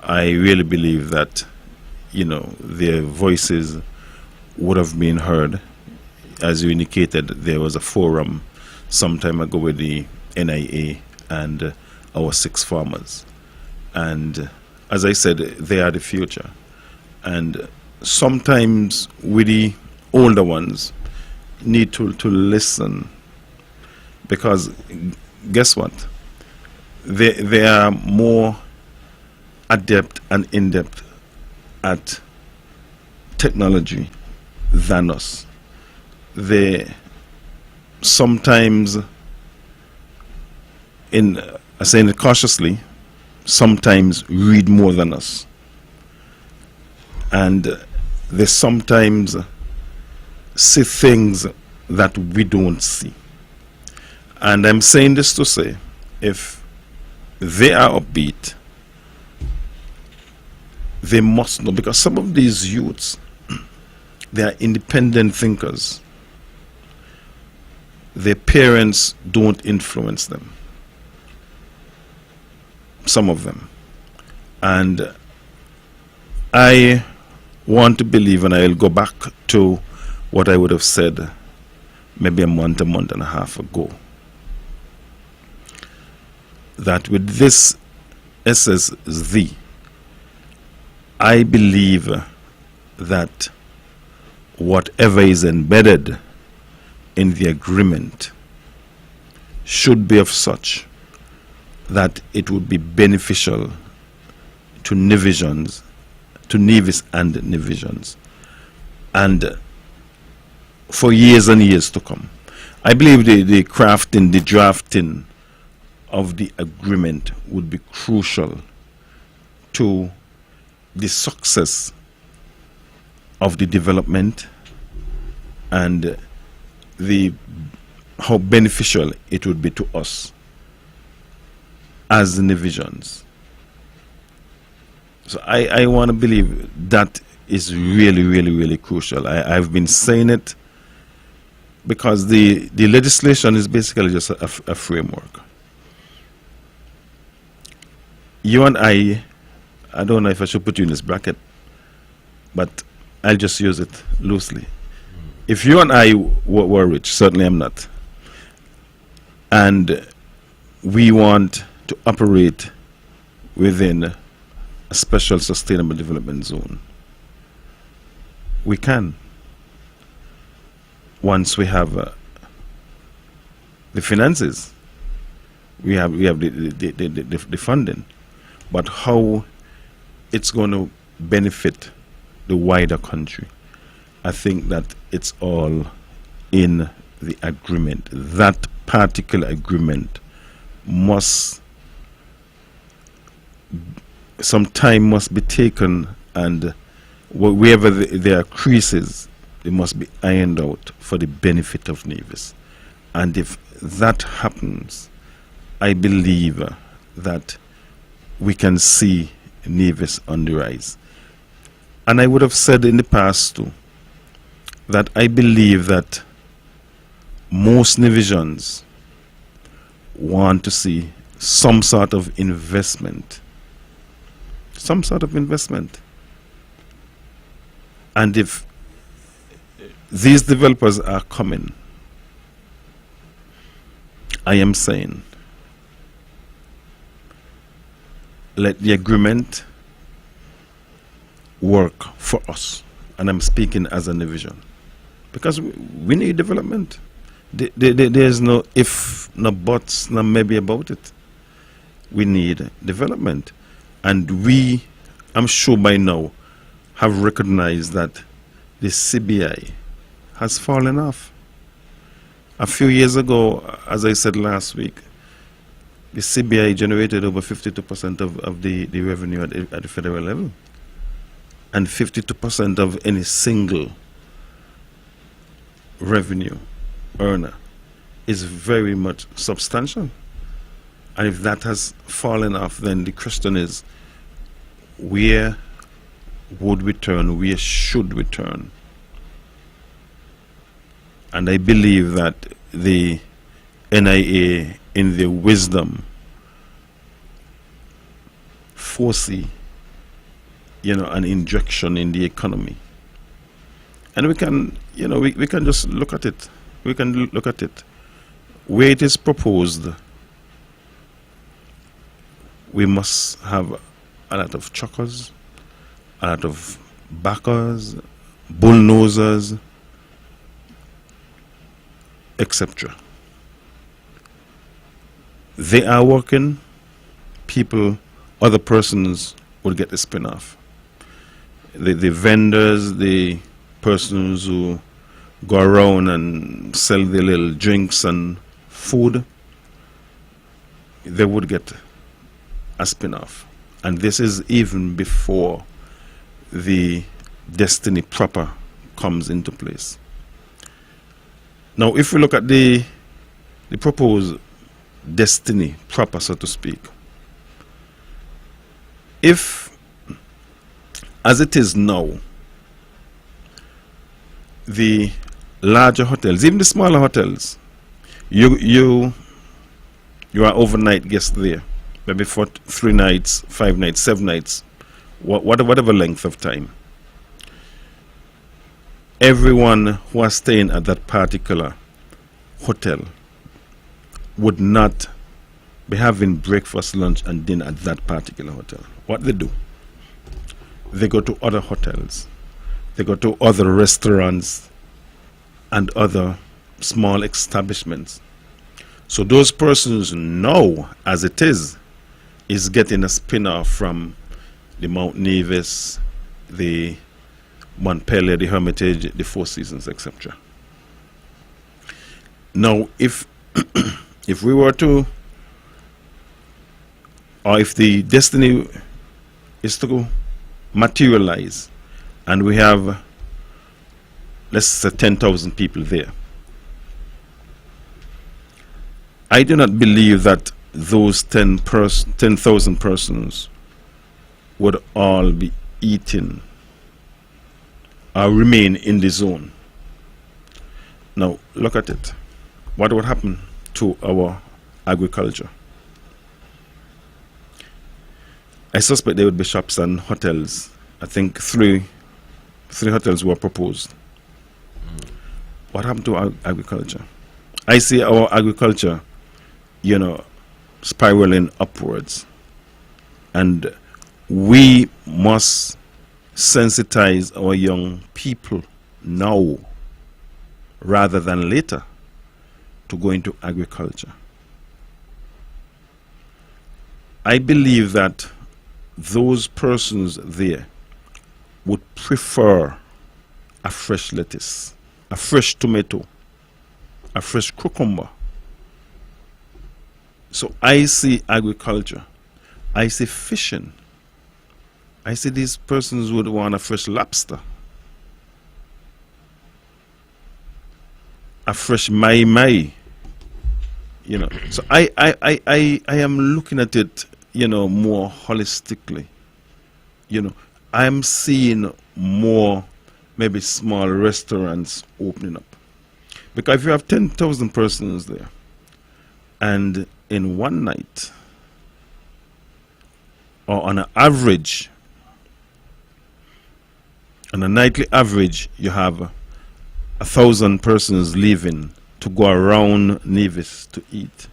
I really believe that, their voices would have been heard. As you indicated, there was a forum some time ago with the NIA and our 6 farmers. And as I said, they are the future. And sometimes with the older ones, need to listen, because guess what? They are more adept and in-depth at technology than us. They sometimes, I say it cautiously, sometimes read more than us. And they sometimes see things that we don't see. And I'm saying this to say, if they are upbeat, they must know, because some of these youths, they are independent thinkers. Their parents don't influence them. Some of them. And I want to believe, and I'll go back to what I would have said maybe a month and a half ago, that with this SSZ, I believe that whatever is embedded in the agreement should be of such that it would be beneficial to Nevis and Nevisians, and for years and years to come. I believe the crafting, the drafting of the agreement would be crucial to the success of the development and how beneficial it would be to us as Nevisians. So I want to believe that is really, really, really crucial. I've been saying it because the legislation is basically just a framework. You and I don't know if I should put you in this bracket, but I'll just use it loosely. If you and I were rich, certainly I'm not, and we want to operate within a special sustainable development zone, we can, once we have the finances, we have the funding. But how it's going to benefit the wider country, I think that it's all in the agreement. That particular agreement some time must be taken, and wherever there are creases, they must be ironed out for the benefit of Nevis. And if that happens, I believe that we can see Nevis on the rise. And I would have said in the past too, that I believe that most Nevisians want to see some sort of investment. Some sort of investment. And if these developers are coming, I am saying, let the agreement work for us. And I'm speaking as a Nevisian, because we need development. There's no if, no buts, no maybe about it. We need development. And we, I'm sure by now, have recognized that the CBI has fallen off. A few years ago, as I said last week, The CBI generated over 52% of the revenue at the federal level. And 52% of any single revenue earner is very much substantial. And if that has fallen off, then the question is, where would we turn? Where should we turn? And I believe that the NIA, in their wisdom, foresee, an injection in the economy. And we can, we can just look at it. We can look at it. Where it is proposed, we must have a lot of truckers, a lot of backers, bullnosers, etc. They are working, people, other persons will get the spin-off. The vendors, the persons who go around and sell their little drinks and food, they would get a spin-off. And this is even before the destiny proper comes into place. Now, if we look at the proposed destiny proper, so to speak, if, as it is now, the larger hotels, even the smaller hotels, you are overnight guest there, maybe for 3 nights, 5 nights, 7 nights, whatever length of time. Everyone who is staying at that particular hotel would not be having breakfast, lunch, and dinner at that particular hotel. What they do? They go to other hotels. They go to other restaurants and other small establishments. So those persons know, as it is getting a spin-off from the Mount Nevis, the Montpellier, the Hermitage, the Four Seasons, etc. Now, if if we were to, or if the destiny is to materialize, and we have, let's say, 10,000 people there, I do not believe that those 10,000 persons would all be eating or remain in the zone. Now, look at it. What would happen to our agriculture? I suspect there would be shops and hotels. I think three hotels were proposed. What happened to our agriculture? I see our agriculture, spiraling upwards. And we must sensitize our young people now rather than later to go into agriculture. I believe that those persons there would prefer a fresh lettuce, a fresh tomato, a fresh cucumber. So I see agriculture, I see fishing, I see these persons would want a fresh lobster, a fresh mai. So I am looking at it, more holistically. I'm seeing more, maybe small restaurants opening up. Because if you have 10,000 persons there, and in one night, or on an average, on a nightly average, you have 1,000 persons leaving to go around Nevis to eat.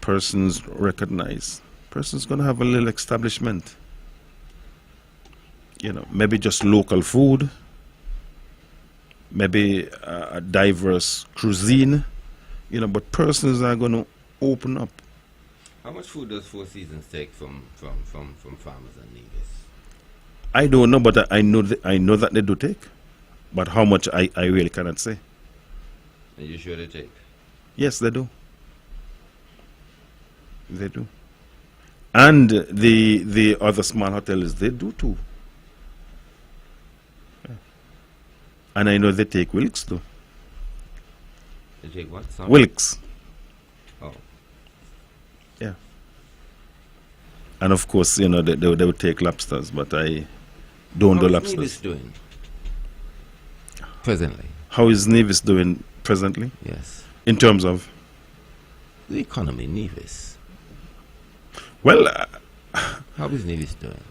Persons recognize. Persons going to have a little establishment. Maybe just local food. Maybe a diverse cuisine. But persons are going to open up. How much food does Four Seasons take from farmers and Nevis? I don't know, but I know that they do take. But how much I really cannot say. Are you sure they take? Yes, they do. They do. And the other small hotels, they do too. Yeah. And I know they take Wilkes too. You take what? Sorry? Wilkes. Oh. Yeah. And of course, you know, they would take lobsters, but I don't do How is lobsters. Nevis doing presently? How is Nevis doing presently? Yes. In terms of? The economy, Nevis. Well, How is Nevis doing?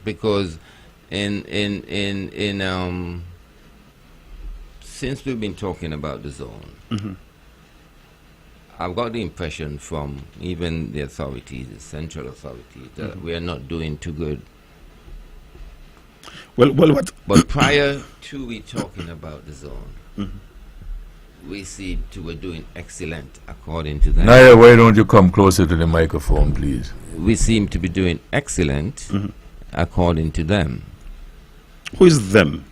Because since we've been talking about the zone, I've got the impression from even the authorities, the central authorities, that we are not doing too good. well, what? But prior to we talking about the zone, we see to we're doing excellent according to them. Naya, why don't you come closer to the microphone, please? We seem to be doing excellent according to them. Who is them?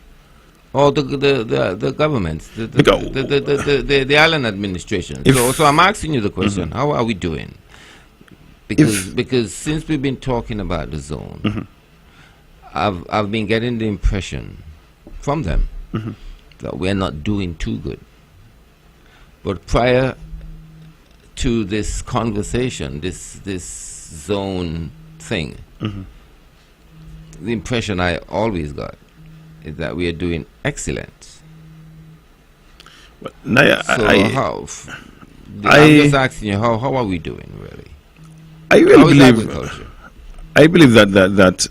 Or the governments, the island administration. So I'm asking you the question: how are we doing? Because since we've been talking about the zone, I've been getting the impression from them that we're not doing too good. But prior to this conversation, this zone thing, the impression I always got is that we are doing excellent. Well, Naya, So I'm just asking you, how are we doing really? I How really is believe. agriculture? I believe that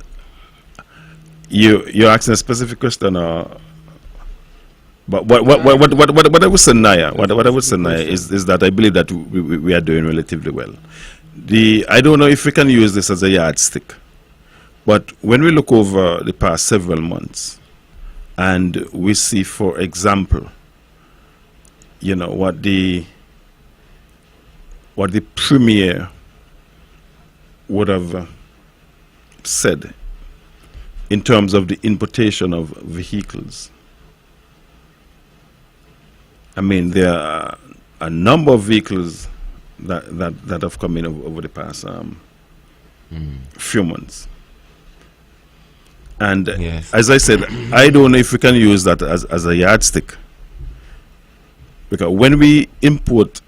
you're asking a specific question, but what I would say, Naya, what I would say, Naya, is that I believe that we are doing relatively well. I don't know if we can use this as a yardstick, but when we look over the past several months, and we see, for example, you know, what the premier would have said in terms of the importation of vehicles. I mean, there are a number of vehicles that have come in over the past few months. And Yes. as I said, I don't know if we can use that as a yardstick. Because when we import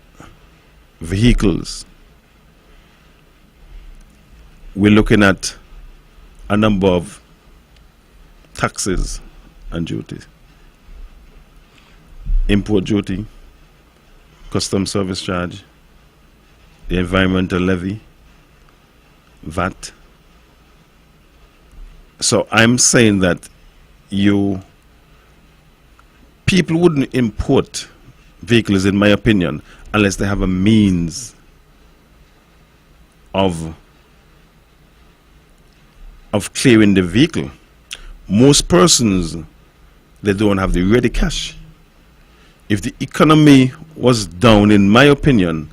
vehicles, we're looking at a number of taxes and duties. Import duty, custom service charge, the environmental levy, VAT. So I'm saying that people wouldn't import vehicles, in my opinion, unless they have a means of clearing the vehicle. Most persons, they don't have the ready cash. If the economy was down, in my opinion,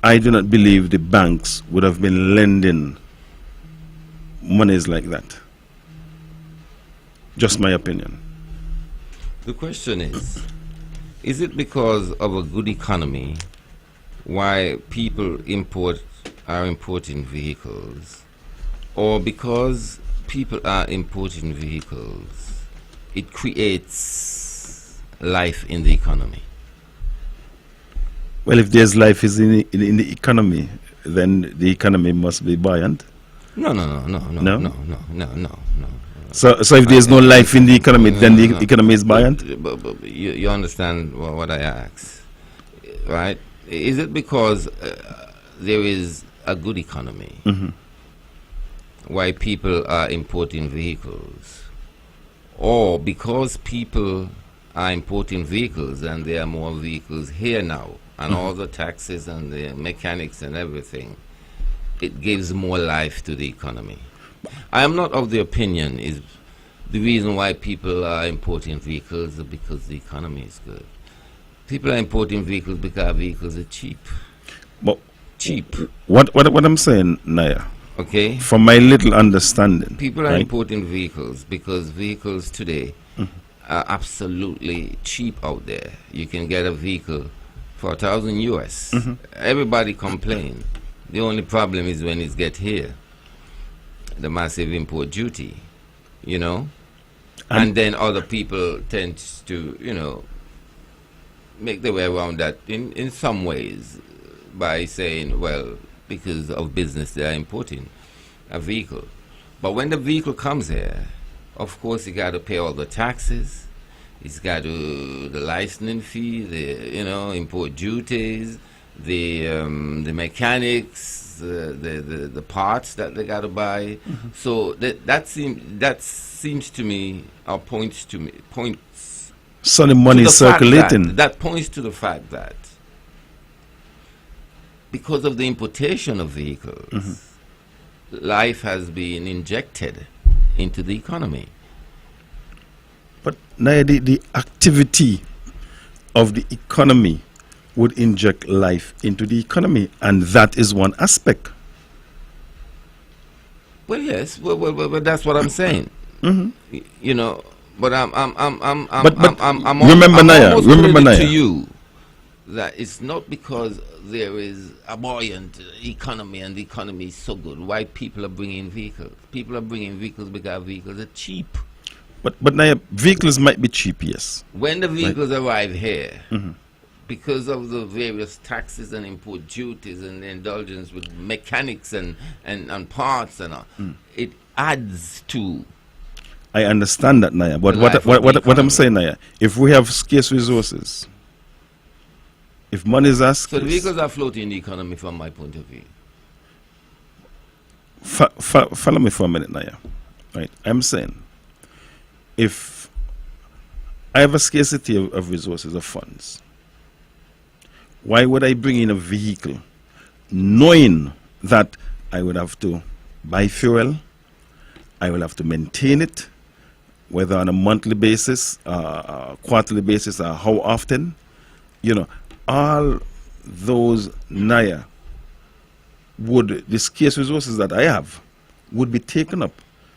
I do not believe the banks would have been lending monies like that. Just my opinion. The question is it because of a good economy why people are importing vehicles, or because people are importing vehicles, it creates life in the economy? Well, if there's life is in the economy, then the economy must be buoyant. No. So if there's no life in the economy, then the economy is buoyant? But you understand what I ask, right? Is it because there is a good economy why people are importing vehicles, or because people are importing vehicles and there are more vehicles here now, and all the taxes and the mechanics and everything, it gives more life to the economy? I am not of the opinion is the reason why people are importing vehicles is because the economy is good. People are importing vehicles because vehicles are cheap. But Cheap. what I'm saying, Naya, Okay? from my little understanding, People are right? importing vehicles because vehicles today are absolutely cheap out there. You can get a vehicle for $1,000 US. Everybody complains The only problem is when it get here, the massive import duty, you know, and then other people tend to, you know, make their way around that in some ways by saying, well, because of business they are importing a vehicle. But when the vehicle comes here, of course you got to pay all the taxes, it's got to the licensing fee, the, you know, import duties, the mechanics, the parts that they got to buy. So that seems to me, or points So the money to is the fact circulating. that points to the fact that because of the importation of vehicles, life has been injected into the economy. But now the activity of the economy would inject life into the economy, and that is one aspect. Well, yes, well, that's what I'm saying. You know, but I'm remember, Naya, almost remember, putting it Naya, to you that it's not because there is a buoyant economy and the economy is so good why people are bringing vehicles. People are bringing vehicles because vehicles are cheap. But Naya, vehicles might be cheap, yes. When the vehicles arrive here, because of the various taxes and import duties and the indulgence with mechanics and parts and all, it adds to. I understand that, Naya. But The life of the what I'm economy. saying, Naya, if we have scarce resources, if money is So scarce, the vehicles are floating the economy from my point of view. follow me for a minute, Naya. Right, I'm saying, if I have a scarcity of resources, of funds, why would I bring in a vehicle knowing that I would have to buy fuel, I will have to maintain it, whether on a monthly basis, quarterly basis, or how often, you know, all those Naya would, the scarce resources that I have would be taken up.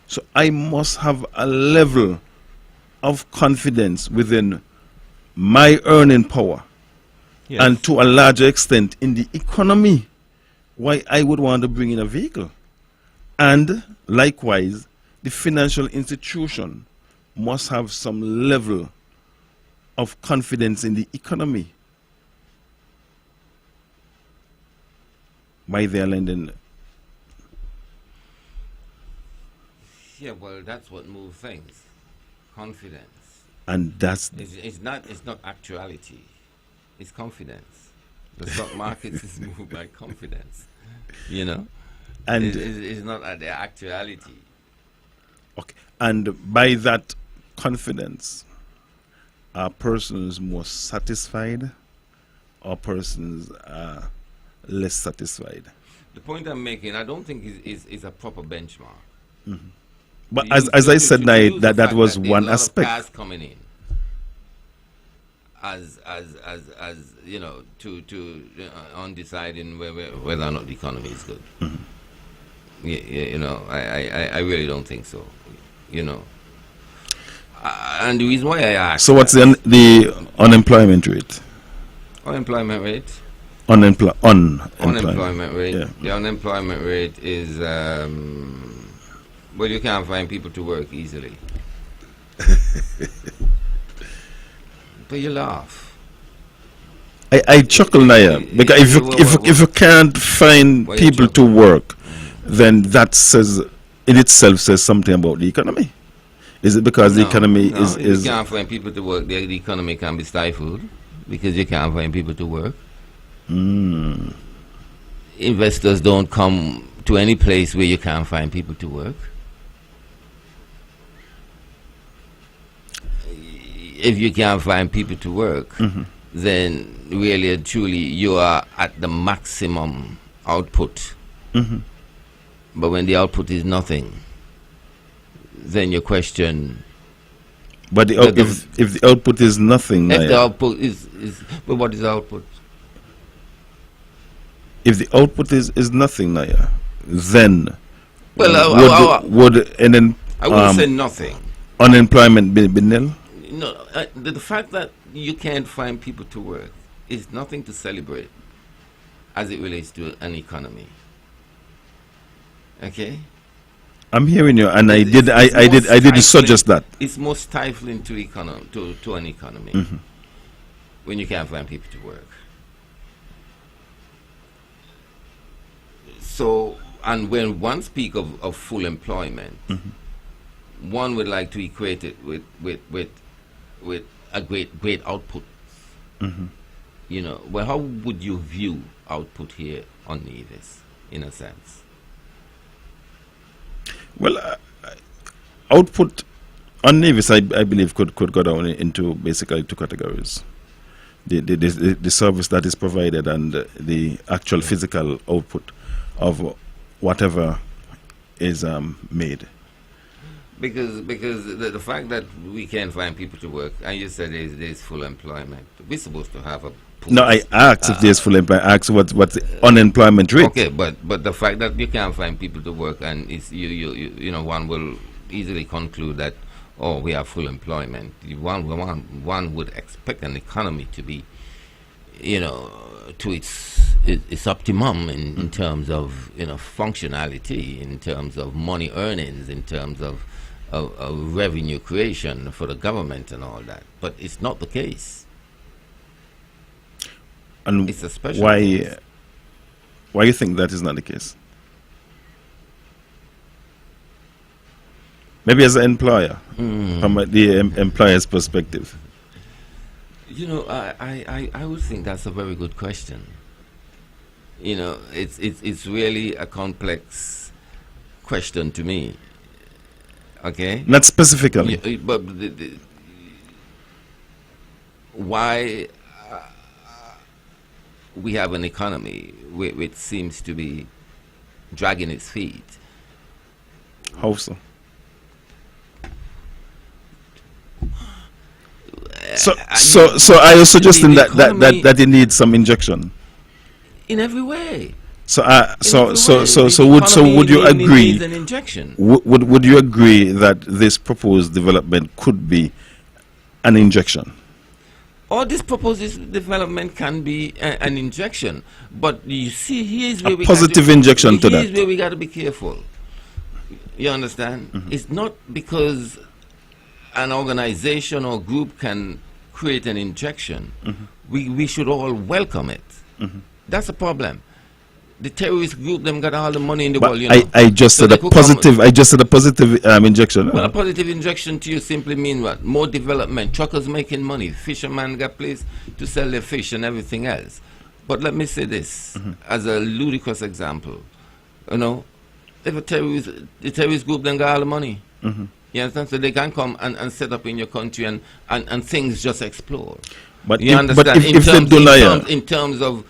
So I must have a level of confidence within my earning power, and to a larger extent in the economy, why I would want to bring in a vehicle. And likewise, the financial institution must have some level of confidence in the economy by their lending. Yeah, well, that's what moves things. Confidence. And that's It's not actuality. It's confidence. The stock market is moved by confidence. You know? and It's not the actuality. okay, and by that confidence, are persons more satisfied or persons are less satisfied? The point I'm making, I don't think is a proper benchmark. But To as use- I to- said, to now use the that fact was there's one a lot of aspect. cars coming in as you know, to on deciding whether or not the economy is good. You know, I really don't think so. You know, and the reason why I ask. So what's the unemployment rate? unemployment rate? Unemployment rate. Yeah. The unemployment rate is well, you can't find people to work easily. But you laugh. I chuckle, Naya, because if you can't find Why you people to work, then that says in itself says something about the economy. Is it because the economy if is you can't find people to work, the economy can be stifled because you can't find people to work. Investors don't come to any place where you can't find people to work. If you can't find people to work, then really and truly you are at the maximum output. But when the output is nothing, then you question. But if the output is nothing, If the Naya, output is but what is the output? if the output is nothing, Naya, then Well, would I wouldn't say nothing. unemployment be nil? No, the fact that you can't find people to work is nothing to celebrate as it relates to an economy. Okay. I'm hearing you, and I It's didn't suggest that. It's more stifling to an economy Mm-hmm. when you can't find people to work. So, and when one speak of full employment, Mm-hmm. one would like to equate it with a great output. Mm-hmm. You know, well, how would you view output here on Nevis, in a sense? Well, output on Nevis, I believe, could go down into basically two categories: the service that is provided and the actual physical output of whatever is made. Because the fact that we can't find people to work, and you said there's full employment, we're supposed to have a pool. No, I asked if there's full employment. I asked what's the unemployment rate. Okay, but the fact that you can't find people to work, and it's you know, one will easily conclude that, oh, we have full employment. One would expect an economy to be, you know, to its optimum in terms of, you know, functionality, in terms of money earnings, in terms of revenue creation for the government and all that. But it's not the case. And It's a special why? case. Why you think that is not the case? Maybe as an employer, from the employer's perspective. You know, I would think that's a very good question. You know, it's really a complex question to me. Okay? Not specifically. But why we have an economy which seems to be dragging its feet? How so? So are you suggesting that it needs some injection? In every way. So The would you economy agree? needs an injection. Would you agree that this proposed development could be an injection? All this proposed development can be an injection, but you see, here's where A positive injection to Here's that. where we got to be careful. You understand? It's not because an organization or group can create an injection. We should all welcome it. That's a problem. The terrorist group, them got all the money in the But world. You know. I just So said they a could come- positive. I just said a positive injection. Well, a positive injection to you simply mean what? More development. Truckers making money. Fishermen got place to sell their fish and everything else. But let me say this as a ludicrous example. You know, if the terrorist group then got all the money. You understand? So they can come and set up in your country and things just explode. But You understand? if they do not, In terms of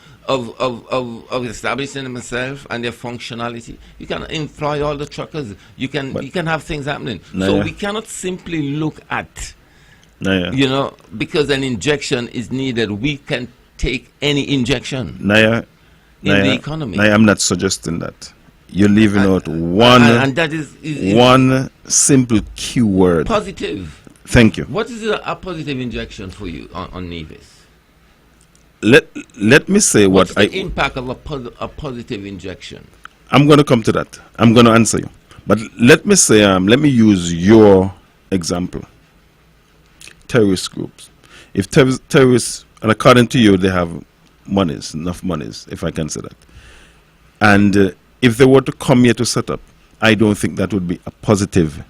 establishing themselves and their functionality, you can employ all the truckers. You can have things happening. So we cannot simply look at, you know, because an injection is needed, we can take any injection in the economy. I'm not suggesting that. You're leaving out one and that is one simple keyword. positive. Thank you. What is a positive injection for you on Nevis? Let me say What's what the impact of a positive injection? I'm going to come to that. I'm going to answer you. But let me say, let me use your example. Terrorist groups. If terrorists, and according to you, they have monies, enough monies, if I can say that. And if they were to come here to set up, I don't think that would be a positive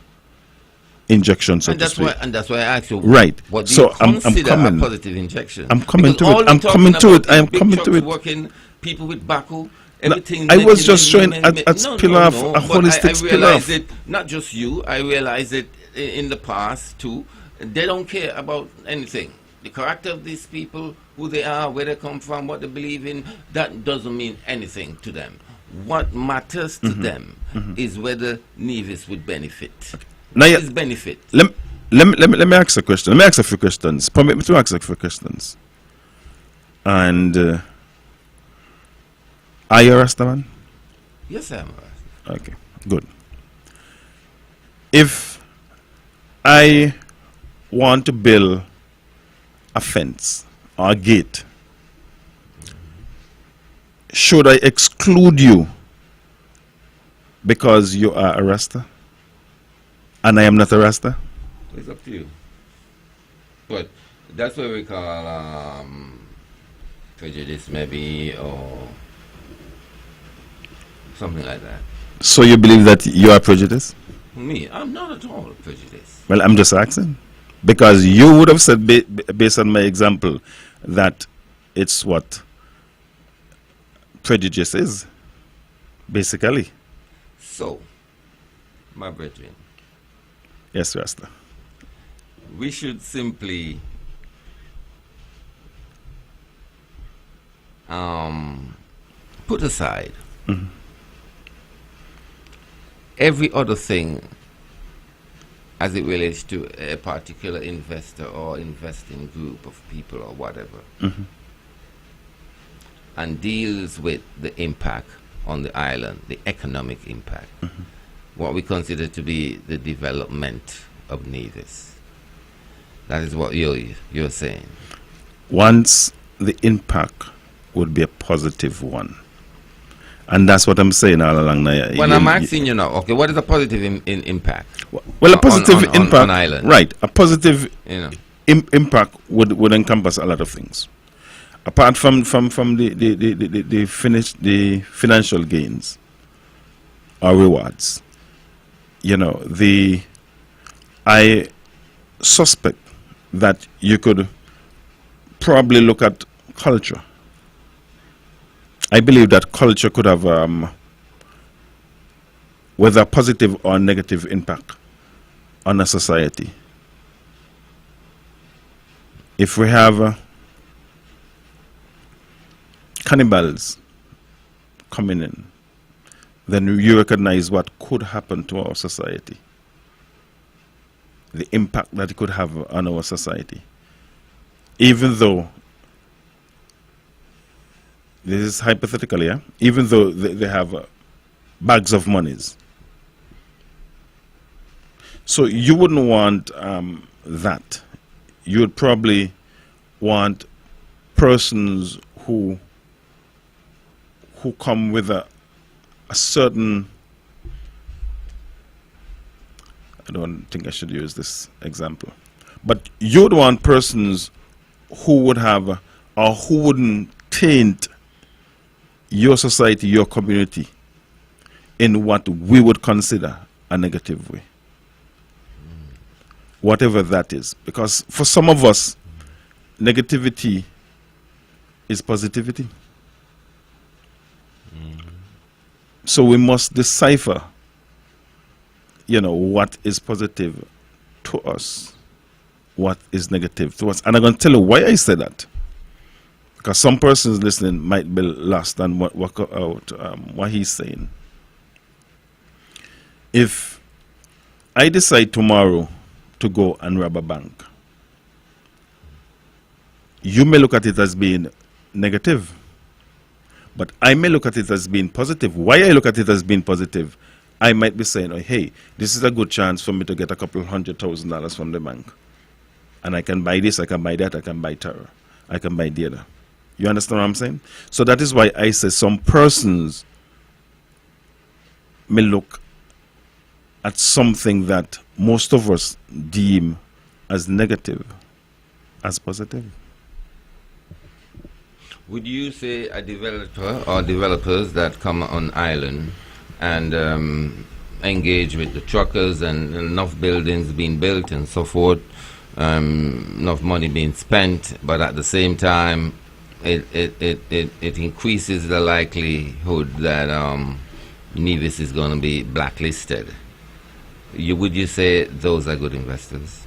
injection, so And to that's speak. why, and that's why I asked you. Right. What do So you I'm consider coming. a positive injection? I'm coming Because to all it. we're I'm talking coming to about it. I am is big coming to trucks it. Working, people with backhoe, No, everything. I was just showing at No, spill-off, a but holistic I spill-off. realize it. Not just you. I realize it in the past too. They don't care about anything. The character of these people, who they are, where they come from, what they believe in, that doesn't mean anything to them. What matters to them is whether Nevis would benefit. Now, What is benefit? Let me ask a question. Let me ask a few questions. Permit me to ask a few questions. And are you a Rastaman? Yes, I am. Okay, good. If I want to build a fence or a gate, should I exclude you because you are a Rasta and I am not a Rasta? It's up to you. But that's what we call prejudice, maybe, or something like that. So you believe that you are prejudiced? Me, I'm not at all prejudiced. Well, I'm just asking. Because you would have said, based on my example, that it's what prejudice is, basically. So, my brethren, Yes, Rasta. we should simply put aside every other thing as it relates to a particular investor or investing group of people or whatever, and deals with the impact on the island, the economic impact, what we consider to be the development of Nevis. That is what you're saying. Once the impact would be a positive one. And that's what I'm saying all along now. Well, I'm asking you now, okay, what is a positive impact? Well, a positive impact, on island. right? A positive You know, impact would encompass a lot of things, apart from the financial gains or rewards. You know, I suspect that you could probably look at culture. I believe that culture could have whether a positive or negative impact on a society. If we have cannibals coming in, then you recognize what could happen to our society, the impact that it could have on our society. Even though, this is hypothetical, yeah? Even though they have bags of monies. So you wouldn't want that. You would probably want persons who come with a certain, I don't think I should use this example, but you would want persons who would have or who wouldn't taint your society, your community in what we would consider a negative way. Whatever that is. Because for some of us, negativity is positivity. So we must decipher, you know, what is positive to us, what is negative to us. And I'm going to tell you why I say that. Because some persons listening might be lost and work out what he's saying. If I decide tomorrow to go and rob a bank, you may look at it as being negative, but I may look at it as being positive. Why I look at it as being positive, I might be saying, oh, hey, this is a good chance for me to get a couple $100,000 from the bank. And I can buy this, I can buy that, I can buy terror, I can buy the other. You understand what I'm saying? So that is why I say some persons may look at something that most of us deem as negative as positive. would you say a developer or developers that come on island and engage with the truckers and enough buildings being built and so forth, enough money being spent, but at the same time it increases the likelihood that Nevis is going to be blacklisted? Would you say those are good investors?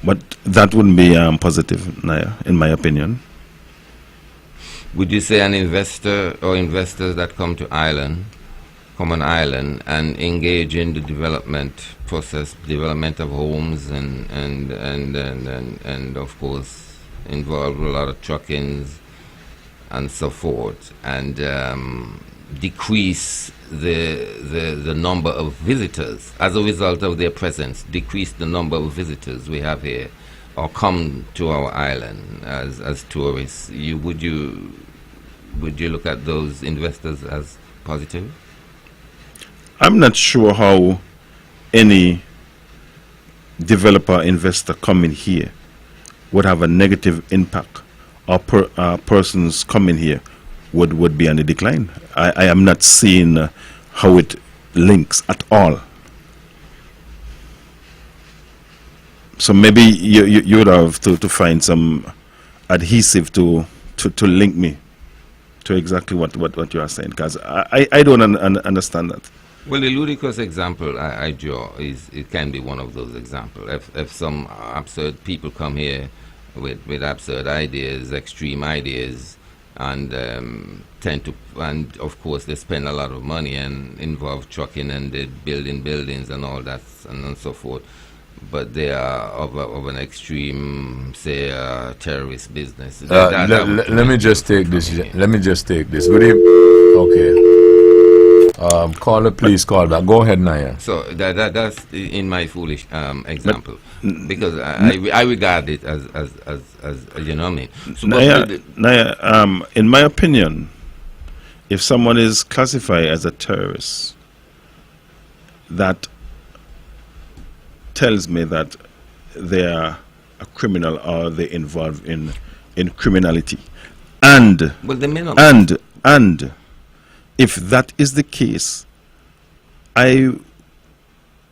But that wouldn't be positive, Naya, in my opinion. Would you say an investor or investors that come on island and engage in the development process, development of homes and of course involve a lot of truckings and so forth, and decrease the number of visitors as a result of their presence, decrease the number of visitors we have here or come to our island as tourists? Would you look at those investors as positive? I'm not sure how any developer investor coming here would have a negative impact, or persons coming here would be on the decline. I am not seeing how it links at all. So maybe you would have to find some adhesive to link me to exactly what you are saying, because I don't understand that. Well, the ludicrous example I draw is, it can be one of those examples. If some absurd people come here with absurd ideas, extreme ideas, and tend to, and of course they spend a lot of money and involve trucking and they building buildings and all that and so forth, but they are of an extreme, say, terrorist business. Let me just take this. Let me just take this. Good evening. Okay. Caller, please call back. Go ahead, Naya. So that's in my foolish example, because I regard it as you know what I mean. So Naya, in my opinion, if someone is classified as a terrorist, that tells me that they are a criminal or they involved in criminality, and well, they may not. And if that is the case, I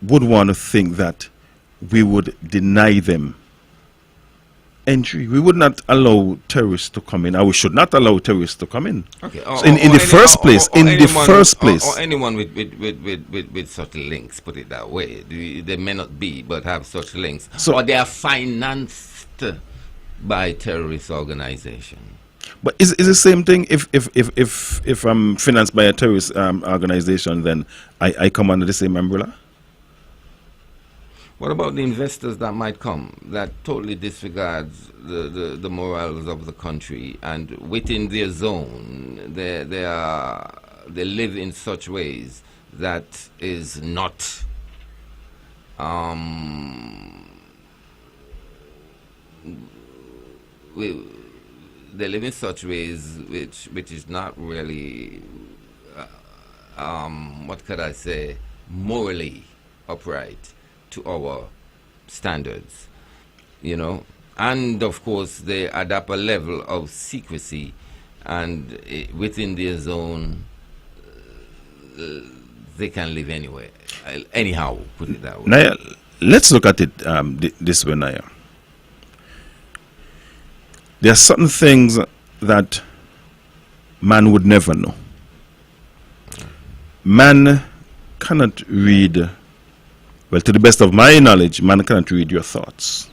would want to think that we would deny them entry. We would not allow terrorists to come in, or we should not allow terrorists to come in. Okay. So in the first place, or anyone with such links, put it that way. They may not be, but have such links, so, or they are financed by terrorist organizations. But is the same thing if I'm financed by a terrorist organization, then I come under the same umbrella? What about the investors that might come that totally disregards the morals of the country, and within their zone they live in such ways that is not they live in such ways which is not really what could I say, morally upright to our standards, you know. And of course they adapt a level of secrecy, and within their zone they can live anywhere, anyhow, put it that way. Naya, let's look at it this way, Naya. There are certain things that man would never know. Man cannot read, well, to the best of my knowledge, man cannot read your thoughts.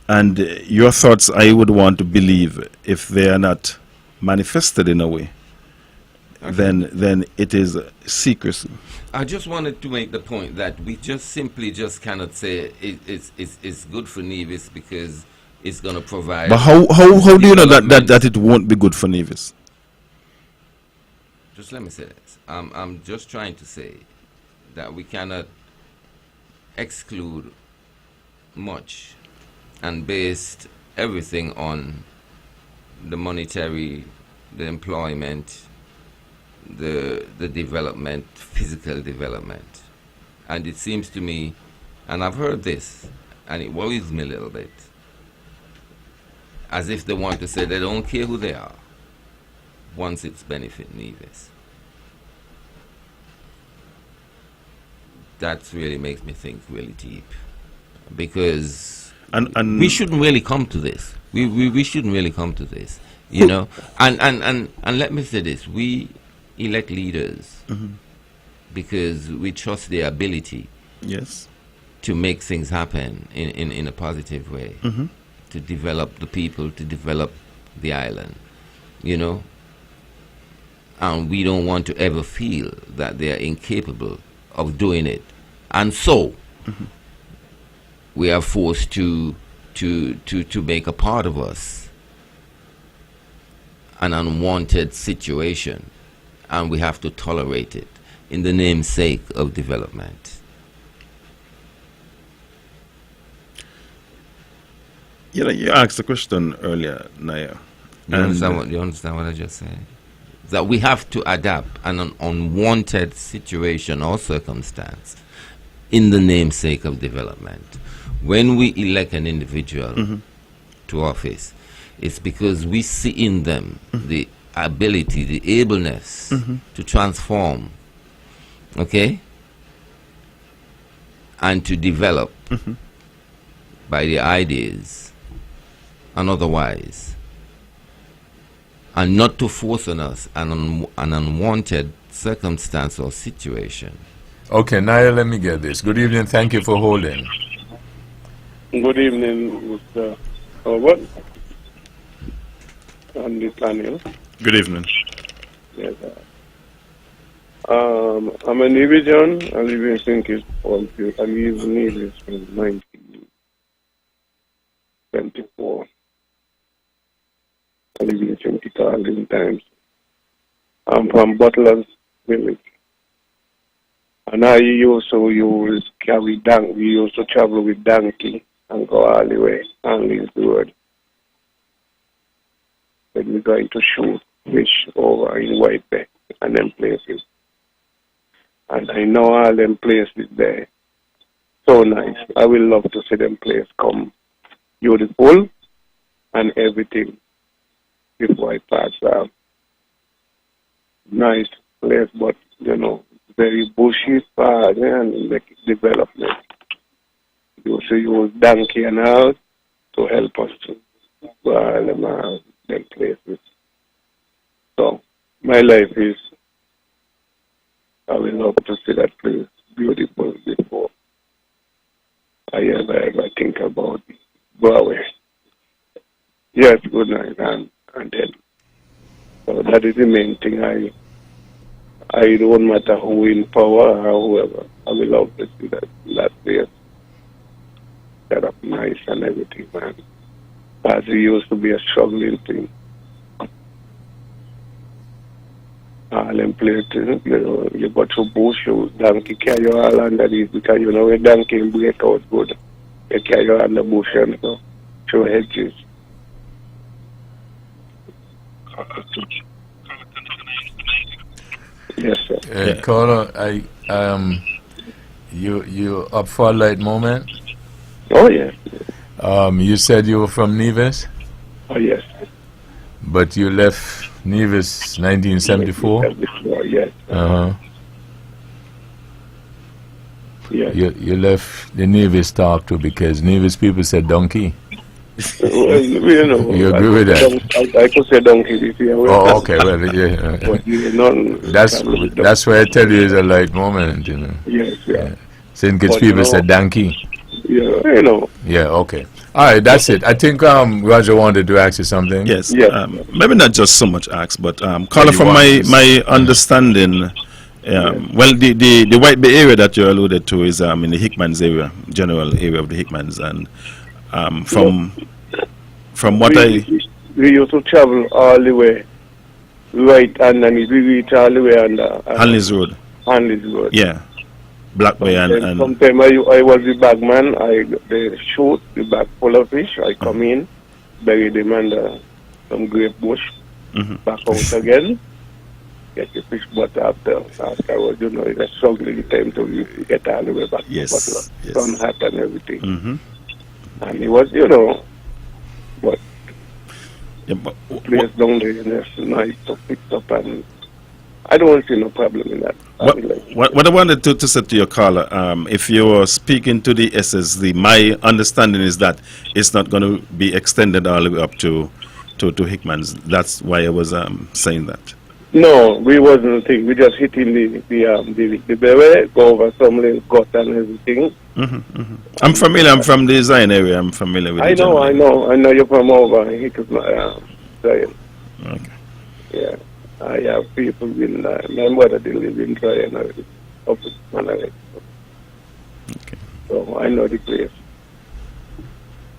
And your thoughts, I would want to believe, if they are not manifested in a way, okay, then it is secrecy. I just wanted to make the point that we simply cannot say it's good for Nevis because it's going to provide. But how do you know that it won't be good for Nevis? Just let me say this. I'm just trying to say that we cannot exclude much and based everything on the monetary, the employment, the development, physical development. And it seems to me, and I've heard this, and it worries me a little bit, as if they want to say they don't care who they are once it's benefit Nevis. That really makes me think really deep, because and we shouldn't really come to this. We shouldn't really come to this, you know. And let me say this: we elect leaders because we trust their ability, yes, to make things happen in a positive way, to develop the people, to develop the island, you know. And we don't want to ever feel that they are incapable of doing it, and so we are forced to make a part of us an unwanted situation, and we have to tolerate it in the namesake of development. You know, you asked the question earlier, Naya. You understand what I just said? that we have to adapt an unwanted situation or circumstance in the namesake of development. When we elect an individual to office, it's because we see in them the ability, the ableness to transform, okay, and to develop by the ideas and otherwise, and not to force on us an unwanted circumstance or situation. Okay, now let me get this. Good evening. Thank you for holding. Good evening, Mr. Herbert and the panel. Good evening. Yes, I'm a Navy-John. I live in St. Kitts. I live in Navy from 1924. I live in St. Kitts all the times. I'm from Butler's Village. And I used to carry donkey. We used to travel with donkey and go all the way on this road. When we're going to shoot fish over in White Bay and them places. And I know all them places there. So nice. I will love to see them places come beautiful and everything before I pass out. Nice place, but very bushy part and like development. You also use donkey and all to help us to go all them places. So my life is, I will love to see that place beautiful before I ever think about go away. Yes, good night and then. So that is the main thing. I don't matter who in power or whoever. I will love to see that place set up nice and everything, man. As it used to be a struggling thing. All them places, you got to bush, you donkey carry you all under these because a donkey break out good. They carry you under bush and so through hedges. Yes, sir. Caller, you up for a light moment? Oh, yes. You said you were from Nevis, Oh, yes. but you left Nevis 1974? 1974, yes. Uh-huh. Yes. You left the Nevis talk too because Nevis people said donkey. Well, You agree with that? I could say donkey this year. Oh, okay. Well, yeah. But That's why I tell you it's a light moment, Yes, yeah. St. Kitts But, people said donkey. Yeah, Yeah, okay. All right, that's it. I think Roger wanted to ask you something. Yes. Yes. Maybe not just so much ask, but caller, from my understanding, well, the White Bay area that you alluded to is in the Hickmans area, general area of the Hickmans, and from what we used to travel all the way right underneath. We reach all the way under Hanley's Road. Hanley's Road. Yeah. Black Bay and sometimes I was the bagman. They shoot the bag full of fish. I come in, bury them under some grape bush, back out again, get the fish. But afterwards, it's a struggling time to get all the way back to Butler. Sun hot and everything. And it was, but place down there, it's nice to pick up, and I don't see no problem in that. What I wanted to say to your caller, if you're speaking to the SSD, my understanding is that it's not going to be extended all the way up to Hickman's. That's why I was saying that. No, we wasn't thinking. We just hitting the berry, go over some little gut and everything. I'm familiar. I'm from the Zion area. I'm familiar with. I know you're from over. Zion. Okay. Yeah, I have people in. My mother they live in Zion, up in Manare. Okay. So I know the place.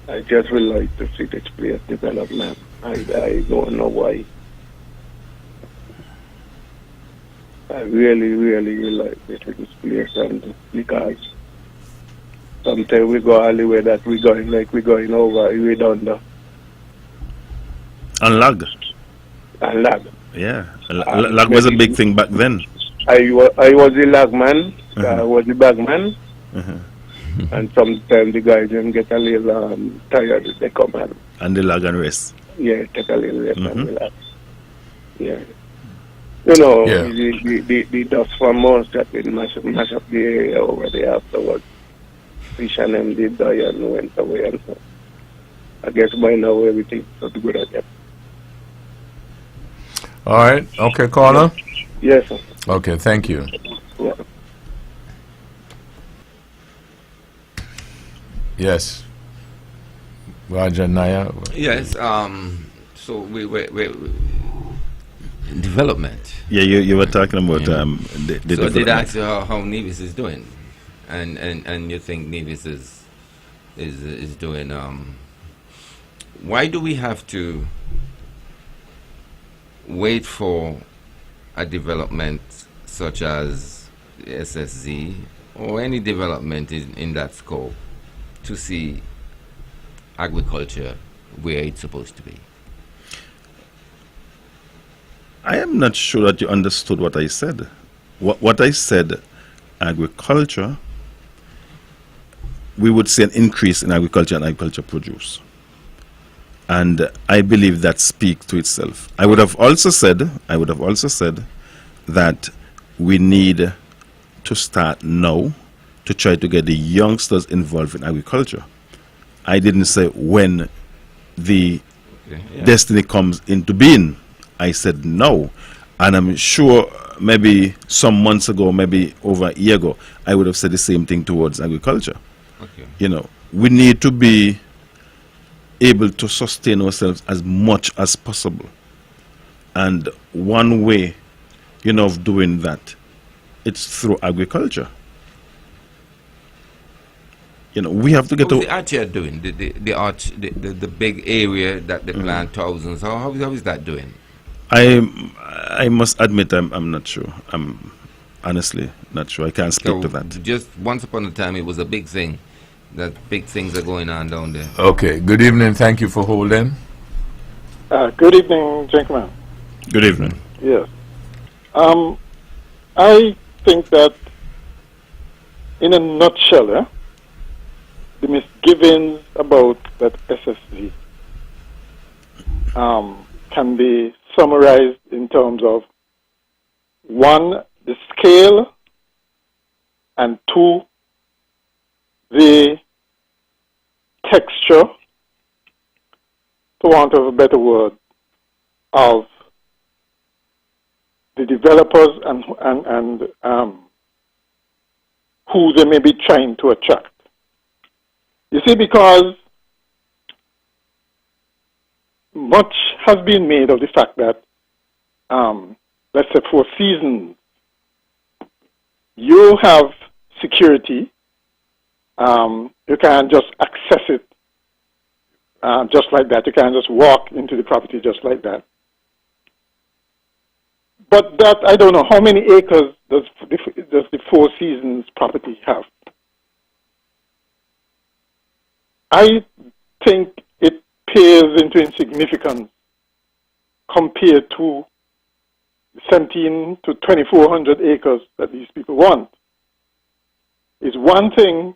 I just would like to see this place develop, man. I don't know why. I really like this place, and because sometimes we go all the way that we're going over way down there. And lag. And lag. Yeah, lag was a big thing back then. I was the lagman, I was the bagman, and sometimes the guys them get a little tired. They come And the lag and rest. yeah, take a little rest and relax. Yeah. You know, Yeah. the dust from most that will mash up the area over there afterwards. Fish and them did die and went away and so. I guess by now everything's not good again. All right. Okay, caller. Yes, sir. Okay, thank you. Yeah. Yes. Raja Naya. Yes. So we development. Yeah, you were talking about the So I did development. ask you how Nevis is doing, and you think Nevis is doing. Why do we have to wait for a development such as SSZ or any development in that scope to see agriculture where it's supposed to be? I am not sure that you understood what I said. What I said, agriculture, we would see an increase in agriculture and agriculture produce. And I believe that speaks to itself. I would have also said that we need to start now to try to get the youngsters involved in agriculture. I didn't say when the destiny comes into being. I said no. And I'm sure maybe some months ago, maybe over a year ago, I would have said the same thing towards agriculture. Okay. You know, we need to be able to sustain ourselves as much as possible. And one way, of doing that, it's through agriculture. We have to get How's to... the Archer doing? The big area that they plant thousands. How is that doing? I must admit I'm not sure. I'm honestly not sure. I can't speak to that. Just once upon a time, it was a big thing. That big things are going on down there. Okay, good evening. Thank you for holding. Good evening, gentlemen. Good evening. Yes. I think that, in a nutshell, the misgivings about that SSV can be summarized in terms of, one, the scale, and two, the texture, for want of a better word, of the developers and who they may be trying to attract. You see, because much has been made of the fact that, let's say, for seasons, you have security. You can't just access it just like that. You can't just walk into the property just like that. But that, I don't know, how many acres does the Four Seasons property have? I think it pales into insignificance compared to 17 to 2,400 acres that these people want. It's one thing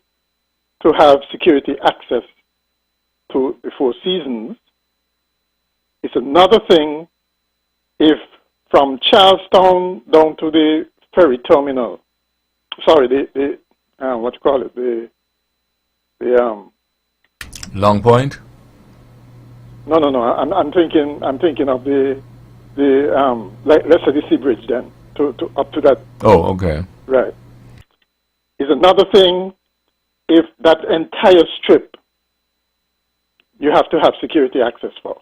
to have security access to the Four Seasons. It's another thing if from Charlestown down to the ferry terminal, sorry, the what you call it, the Long Point? no, I'm thinking of the like, let's say the sea bridge then to up to that. Oh, okay. Right. Is another thing if that entire strip you have to have security access for.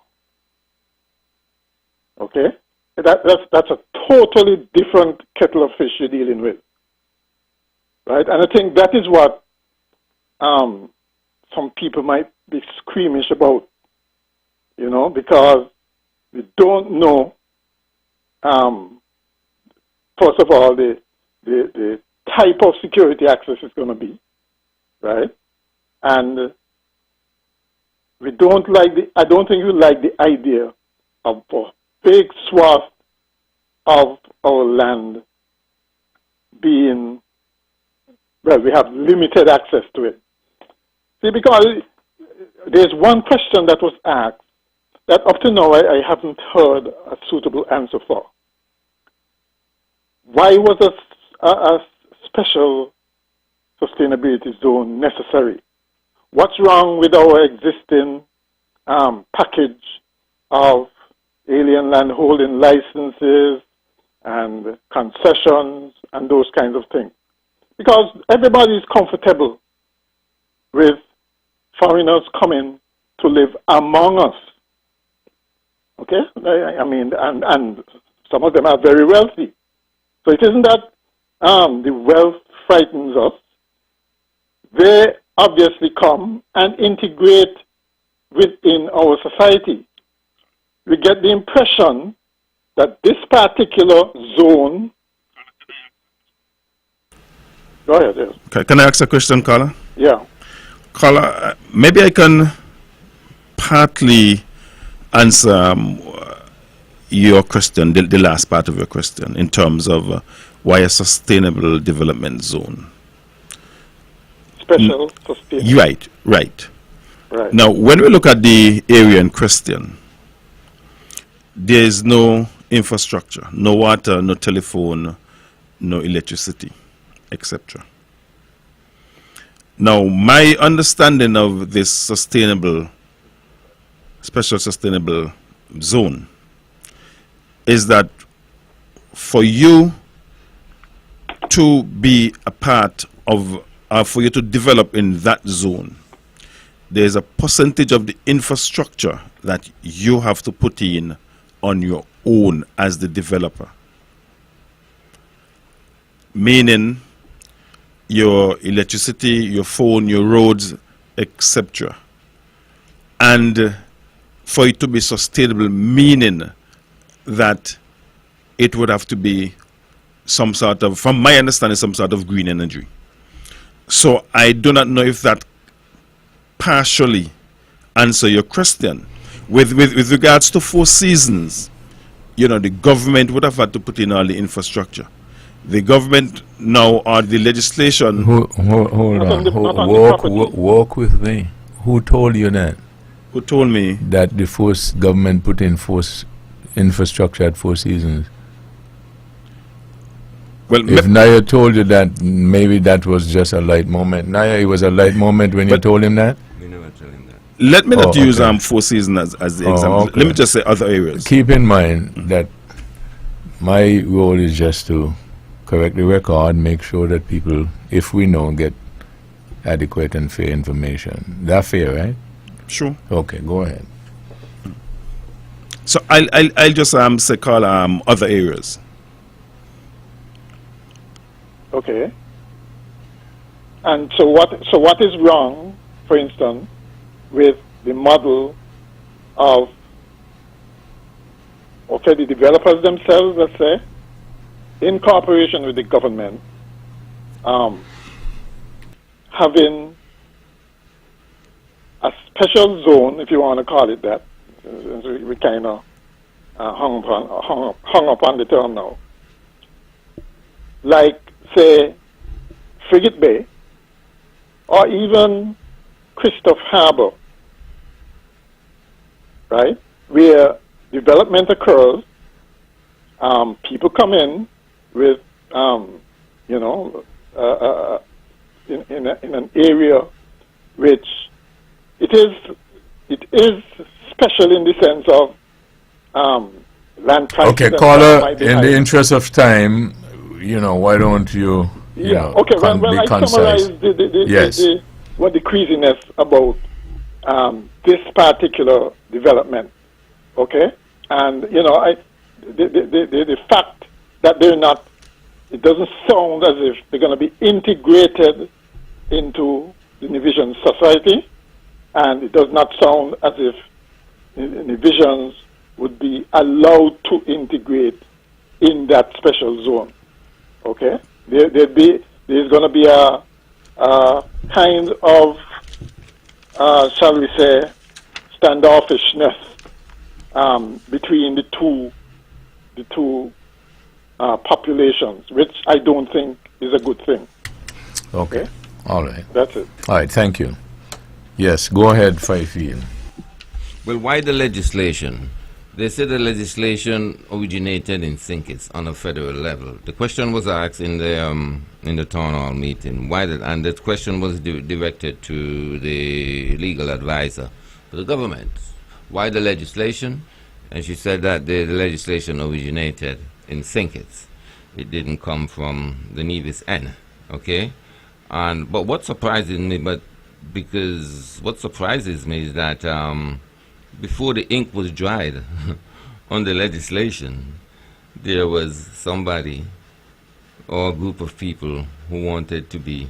Okay? That's a totally different kettle of fish you're dealing with. Right? And I think that is what some people might be squeamish about, because we don't know, first of all, the type of security access is going to be, right? And I don't think we like the idea of a big swath of our land being, well, we have limited access to it. See, because there's one question that was asked that up to now I haven't heard a suitable answer for. Why was a special sustainability zone necessary? What's wrong with our existing package of alien land holding licenses and concessions and those kinds of things? Because everybody is comfortable with foreigners coming to live among us. Okay? I mean, and some of them are very wealthy. So it isn't that the wealth frightens us. They obviously come and integrate within our society. We get the impression that this particular zone. Go ahead, yes. Can I ask a question, Carla? Yeah. Carla, maybe I can partly answer your question, the last part of your question, in terms of why a sustainable development zone. Special sustainable. Right. Right. Now, when we look at the area in question, there is no infrastructure, no water, no telephone, no electricity, etc. Now, my understanding of this special sustainable zone is that for you to be a part of, for you to develop in that zone, there is a percentage of the infrastructure that you have to put in on your own as the developer. Meaning your electricity, your phone, your roads, etc. And for it to be sustainable, meaning that it would have to be some sort of, from my understanding, some sort of green energy. So I do not know if that partially answer your question. With regards to Four Seasons, you know, the government would have had to put in all the infrastructure. The government now, or the legislation. Hold on. Walk with me. Who told you that? Who told me? That the force government put in force infrastructure at Four Seasons. Well, if Naya told you that, maybe that was just a light moment. Naya, it was a light moment when you told him that? We never tell him that. Let me not use Four Seasons as the example. Okay. Let me just say other areas. Keep in mind that my role is just to correct the record, make sure that people, if we know, get adequate and fair information. That's fair, right? Sure. Okay, go ahead. So I'll just say call other areas. Okay. And so what is wrong, for instance, with the model of, okay, the developers themselves, let's say, in cooperation with the government, having a special zone, if you want to call it that, we kind of hung up on the term now, like, say, Frigate Bay, or even Christophe Harbour, right, where development occurs, people come in with, in an area which it is special in the sense of land prices. Okay, caller, in the interest of time, why don't you, okay, well, I summarize what the craziness about this particular development, okay? And, the fact that they're not, it doesn't sound as if they're going to be integrated into the Nivision society, and it does not sound as if Nivisions would be allowed to integrate in that special zone. Okay, there's going to be a kind of, shall we say, standoffishness between the two populations, which I don't think is a good thing. Okay. All right. That's it. All right. Thank you. Yes. Go ahead, Faifeel. Well, why the legislation? They said the legislation originated in Sinkits on a federal level. The question was asked in the town hall meeting. And the question was directed to the legal advisor to the government. Why the legislation? And she said that the legislation originated in Sinkits. It didn't come from the Nevis end. Okay, but what surprises me, is that before the ink was dried on the legislation, there was somebody or a group of people who wanted to be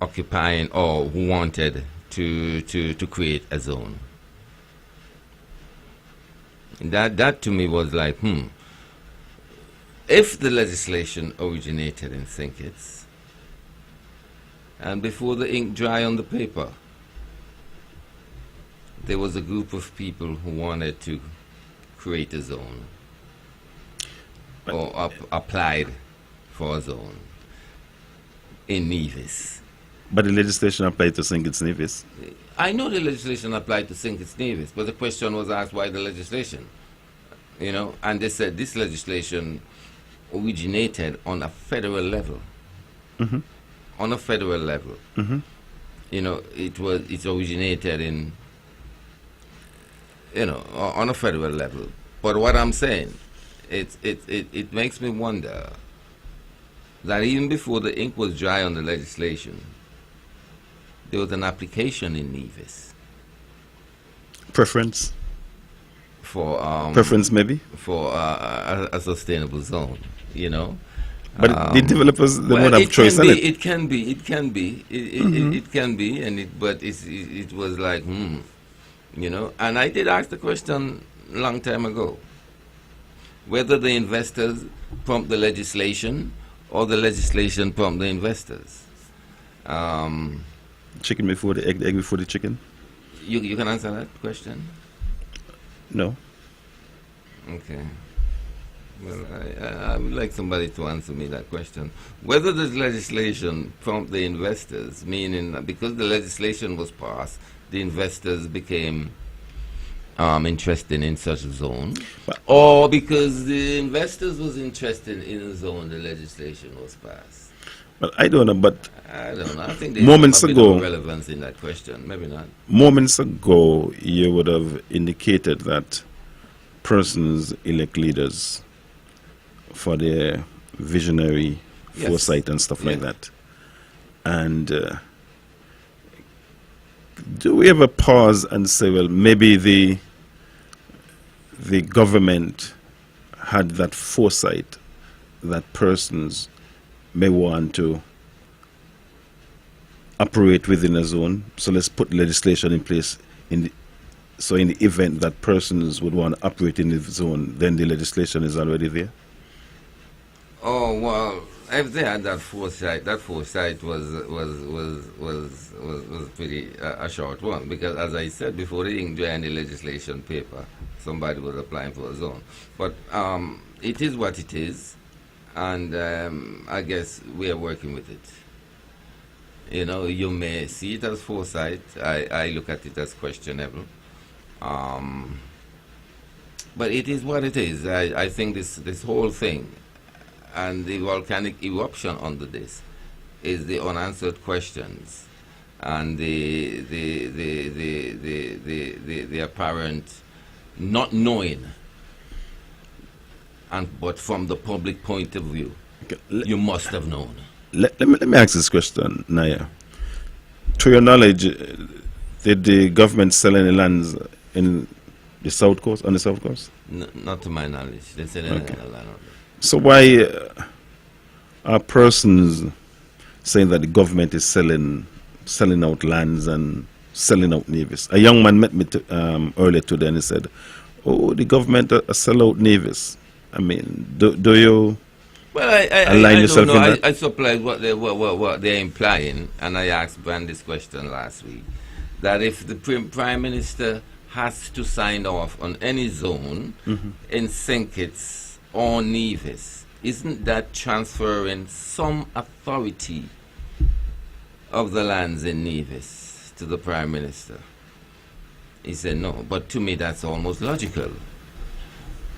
occupying or who wanted to create a zone. That to me was like, if the legislation originated in Sinkits and before the ink dry on the paper, there was a group of people who wanted to create a zone or applied for a zone in Nevis. But the legislation applied to Sinkits Nevis. I know the legislation applied to Sinkits Nevis, but the question was asked, why the legislation? And they said this legislation originated on a federal level. Mm-hmm. On a federal level. Mm-hmm. It originated in, on a federal level. But what I'm saying, it makes me wonder that even before the ink was dry on the legislation, there was an application in Nevis. Preference? Preference maybe? For a sustainable zone, But the developers, they won't have choice in it. It can be, it can be, but it was like, And I did ask the question a long time ago, whether the investors prompt the legislation or the legislation prompt the investors. Chicken before the egg, the egg before the chicken? You can answer that question? No. Okay. Well, I would like somebody to answer me that question. Whether this legislation prompt the investors, meaning that because the legislation was passed, the investors became interested in such a zone, or because the investors was interested in a zone, the legislation was passed. Well, I don't know, but I don't know. I think there's moments a bit ago, of relevance in that question. Maybe not. Moments ago, you would have indicated that persons elect leaders for their visionary foresight and stuff like that. And do we ever pause and say, well, maybe the government had that foresight that persons may want to operate within a zone, so let's put legislation in place so in the event that persons would want to operate in the zone, then the legislation is already there? Oh, well, if they had that foresight was pretty a short one, because as I said before, they didn't do any legislation paper. Somebody was applying for a zone. But it is what it is, and I guess we are working with it. You may see it as foresight. I look at it as questionable. But it is what it is. I think this whole thing and the volcanic eruption under this is the unanswered questions and the apparent not knowing, but from the public point of view, you must have known. Let me ask this question, Naya. To your knowledge, did the government sell any lands in the south coast, on the south coast? Not to my knowledge. They said anything on land. So why are persons saying that the government is selling out lands and selling out navies? A young man met me earlier today and he said, "Oh, the government sell out navies." I mean, do you? Well, I align yourself don't know. in that? I supply what they're implying, and I asked Brand this question last week, that if the Prime Minister has to sign off on any zone in Sinkits or Nevis, isn't that transferring some authority of the lands in Nevis to the Prime Minister? He said no, but to me that's almost logical.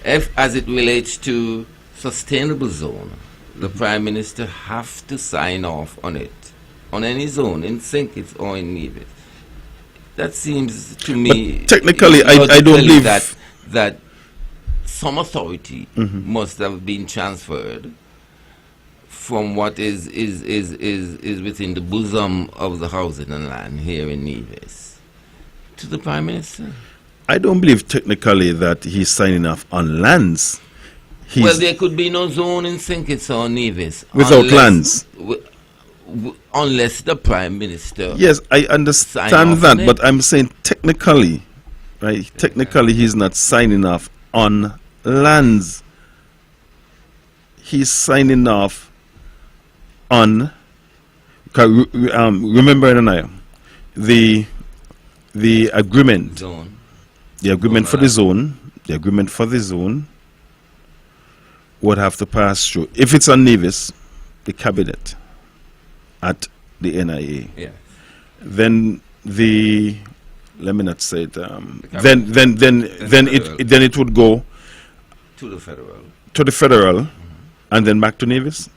If, as it relates to sustainable zone, the Prime Minister have to sign off on it, on any zone, in Sinkits or in Nevis. That seems to me... But technically, I don't believe... that some authority must have been transferred from what is within the bosom of the housing and land here in Nevis to the Prime Minister. I don't believe technically that he's signing off on lands. Well, there could be no zone in Sinkits or Nevis without lands. Unless the Prime Minister... Yes, I understand that, but I'm saying technically, right? Technically, he's not signing off on lands. He's signing off on... remember, the agreement... Zone. The agreement for the zone, would have to pass through, if it's on Nevis, the cabinet at the NIA. Yeah. Then let me not say it. Then it would go to the federal, and then back to Nevis.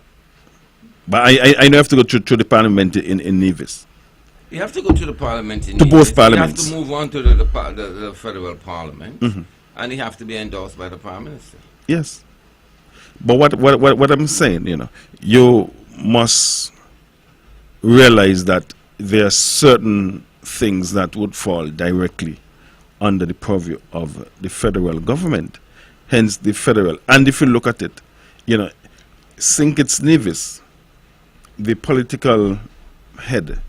But I know I have to go through the parliament in Nevis. You have to go to the parliament in to Nevis. both parliaments. You have to move on to the federal parliament, and you have to be endorsed by the Prime Minister. Yes. But what I'm saying, you must realize that there are certain things that would fall directly under the purview of the federal government. Hence the federal. And if you look at it, Sinkits Nevis, the political head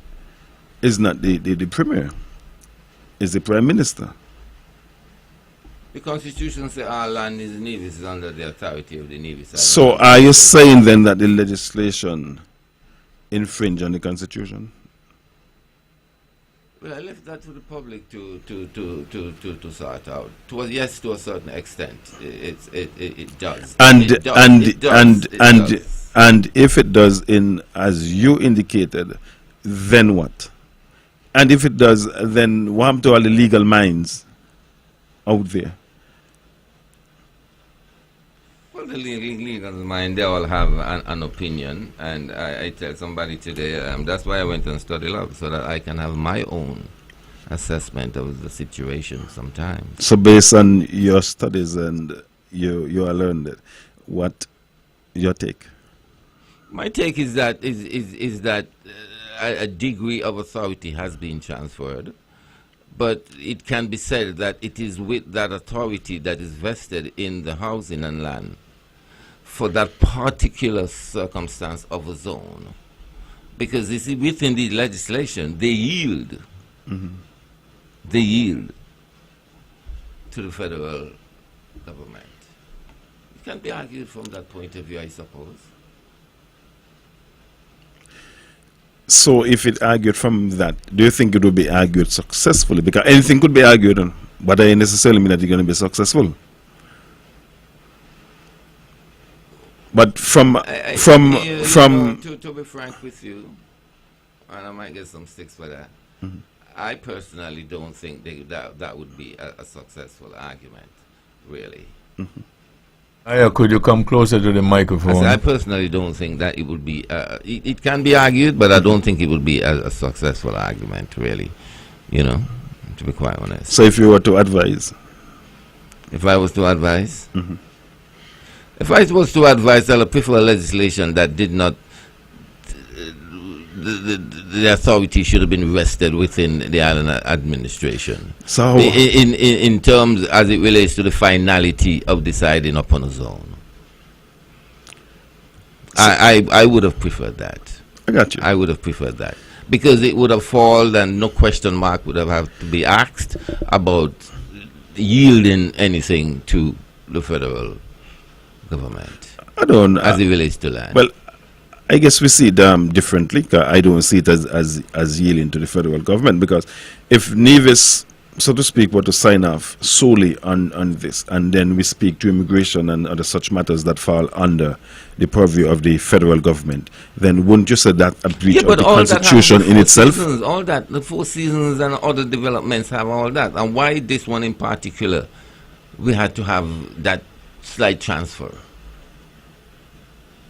is not the premier, is the Prime Minister. The Constitution says our land is Nevis is under the authority of the Nevis. So are you saying then that the legislation infringe on the Constitution? Well, I left that to the public to sort out. Yes, to a certain extent, it does. And if it does, as you indicated, then what? And if it does, then what happened to all the legal minds out there? Well, the legal mind, they all have an opinion, and I tell somebody today, that's why I went and studied law, so that I can have my own assessment of the situation sometimes. So based on your studies and you are learned, what your take? My take is that a degree of authority has been transferred, but it can be said that it is with that authority that is vested in the housing and land for that particular circumstance of a zone. Because you see, within the legislation, they yield. They yield to the federal government. It can be argued from that point of view, I suppose. So if it argued from that, do you think it would be argued successfully? Because anything could be argued, but that doesn't necessarily mean that you're going to be successful. But to be frank with you, and I might get some sticks for that, I personally don't think that would be a successful argument, really. Could you come closer to the microphone? I personally don't think that it would be, it can be argued, but I don't think it would be a successful argument, really, to be quite honest. So if you were to advise? If I was to advise? If I was to advise, I would prefer legislation that did not, the authority should have been vested within the island administration. So in terms as it relates to the finality of deciding upon a zone. So I would have preferred that. I got you. I would have preferred that. Because it would have fallen and no question mark would have to be asked about yielding anything to the federal government. As it relates to land. Well, I guess we see it differently. I don't see it as yielding to the federal government, because if Nevis so to speak, were to sign off solely on this, and then we speak to immigration and other such matters that fall under the purview of the federal government, then wouldn't you say that a breach of the Constitution in itself? All that, the Four Seasons and other developments have all that. And why this one in particular, we had to have that slight transfer.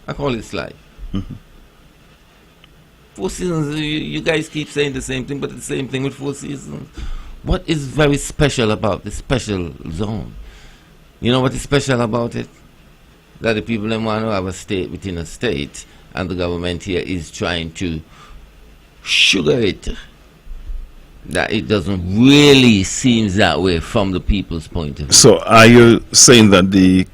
I call it slight. Mm-hmm. Four Seasons, you guys keep saying the same thing, but the same thing with Four Seasons. What is very special about the special zone? You know what is special about it? That the people don't want to have a state within a state, and the government here is trying to sugar it. That it doesn't really seem that way from the people's point of view. So are you saying that the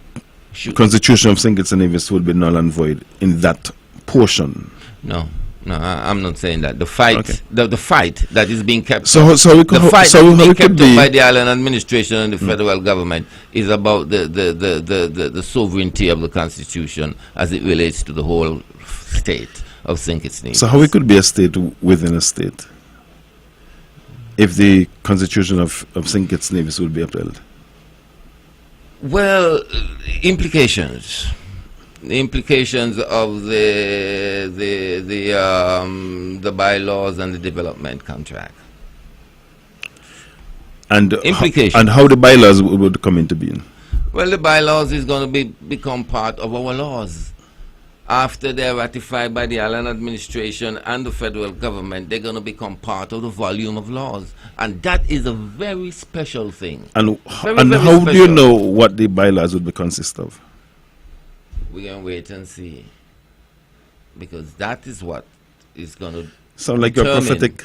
Constitution of St. Kitts and Nevis will be null and void in that portion? No, I'm not saying that. The fight, Okay. the fight that is being kept. So we could, the fight so that is how being it could kept up be by the island administration and the federal government is about the sovereignty of the Constitution as it relates to the whole state of St. Kitts and Nevis. So how it could be a state within a state if the Constitution of St. Kitts and Nevis would be upheld? Well, implications. The implications of the bylaws and the development contract. And Implications. and how the bylaws would come into being? Well, the bylaws is going to become part of our laws. After they're ratified by the island administration and the federal government, they're going to become part of the volume of laws. And that is a very special thing. And Very, and very how do you special. know what the bylaws would be consist of? We're going to wait and see. Because that is what is going to Sound like you're determine- prophetic.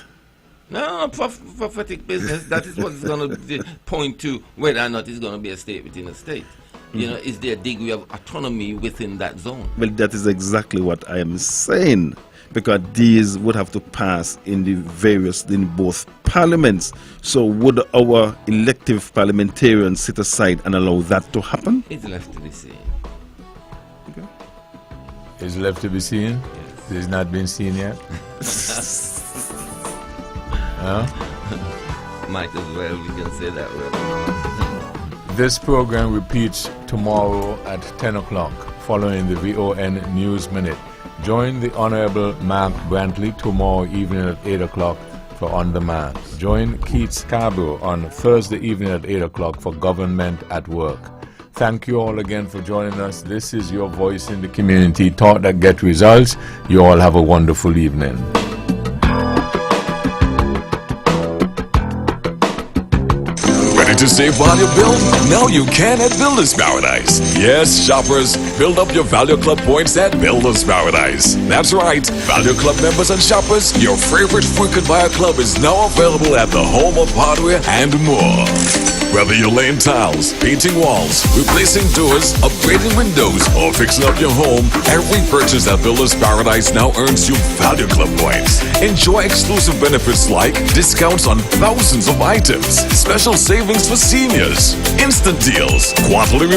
No, prophetic business. That is what's going to point to whether or not it's going to be a state within a state. You know, is there a degree of autonomy within that zone? Well, that is exactly what I am saying, because these would have to pass in both parliaments. So would our elective parliamentarians sit aside and allow that to happen? It's left to be seen. Is left to be seen? It's not been seen yet? Huh? Might as well, we can say that way. This program repeats tomorrow at 10 o'clock following the VON News Minute. Join the Honorable Mark Brantley tomorrow evening at 8 o'clock for On the Mark. Join Keith Scarborough on Thursday evening at 8 o'clock for Government at Work. Thank you all again for joining us. This is your voice in the community. Talk that get results. You all have a wonderful evening. Ready to save on your bill? Now you can at Builders Paradise. Yes, shoppers, build up your Value Club points at Builders Paradise. That's right, Value Club members and shoppers, your favorite frequent buyer club is now available at the home of hardware and more. Whether you're laying tiles, painting walls, replacing doors, upgrading windows, or fixing up your home, every purchase at Builders Paradise now earns you Value Club points. Enjoy exclusive benefits like discounts on thousands of items, special savings for seniors, instant deals, quarterly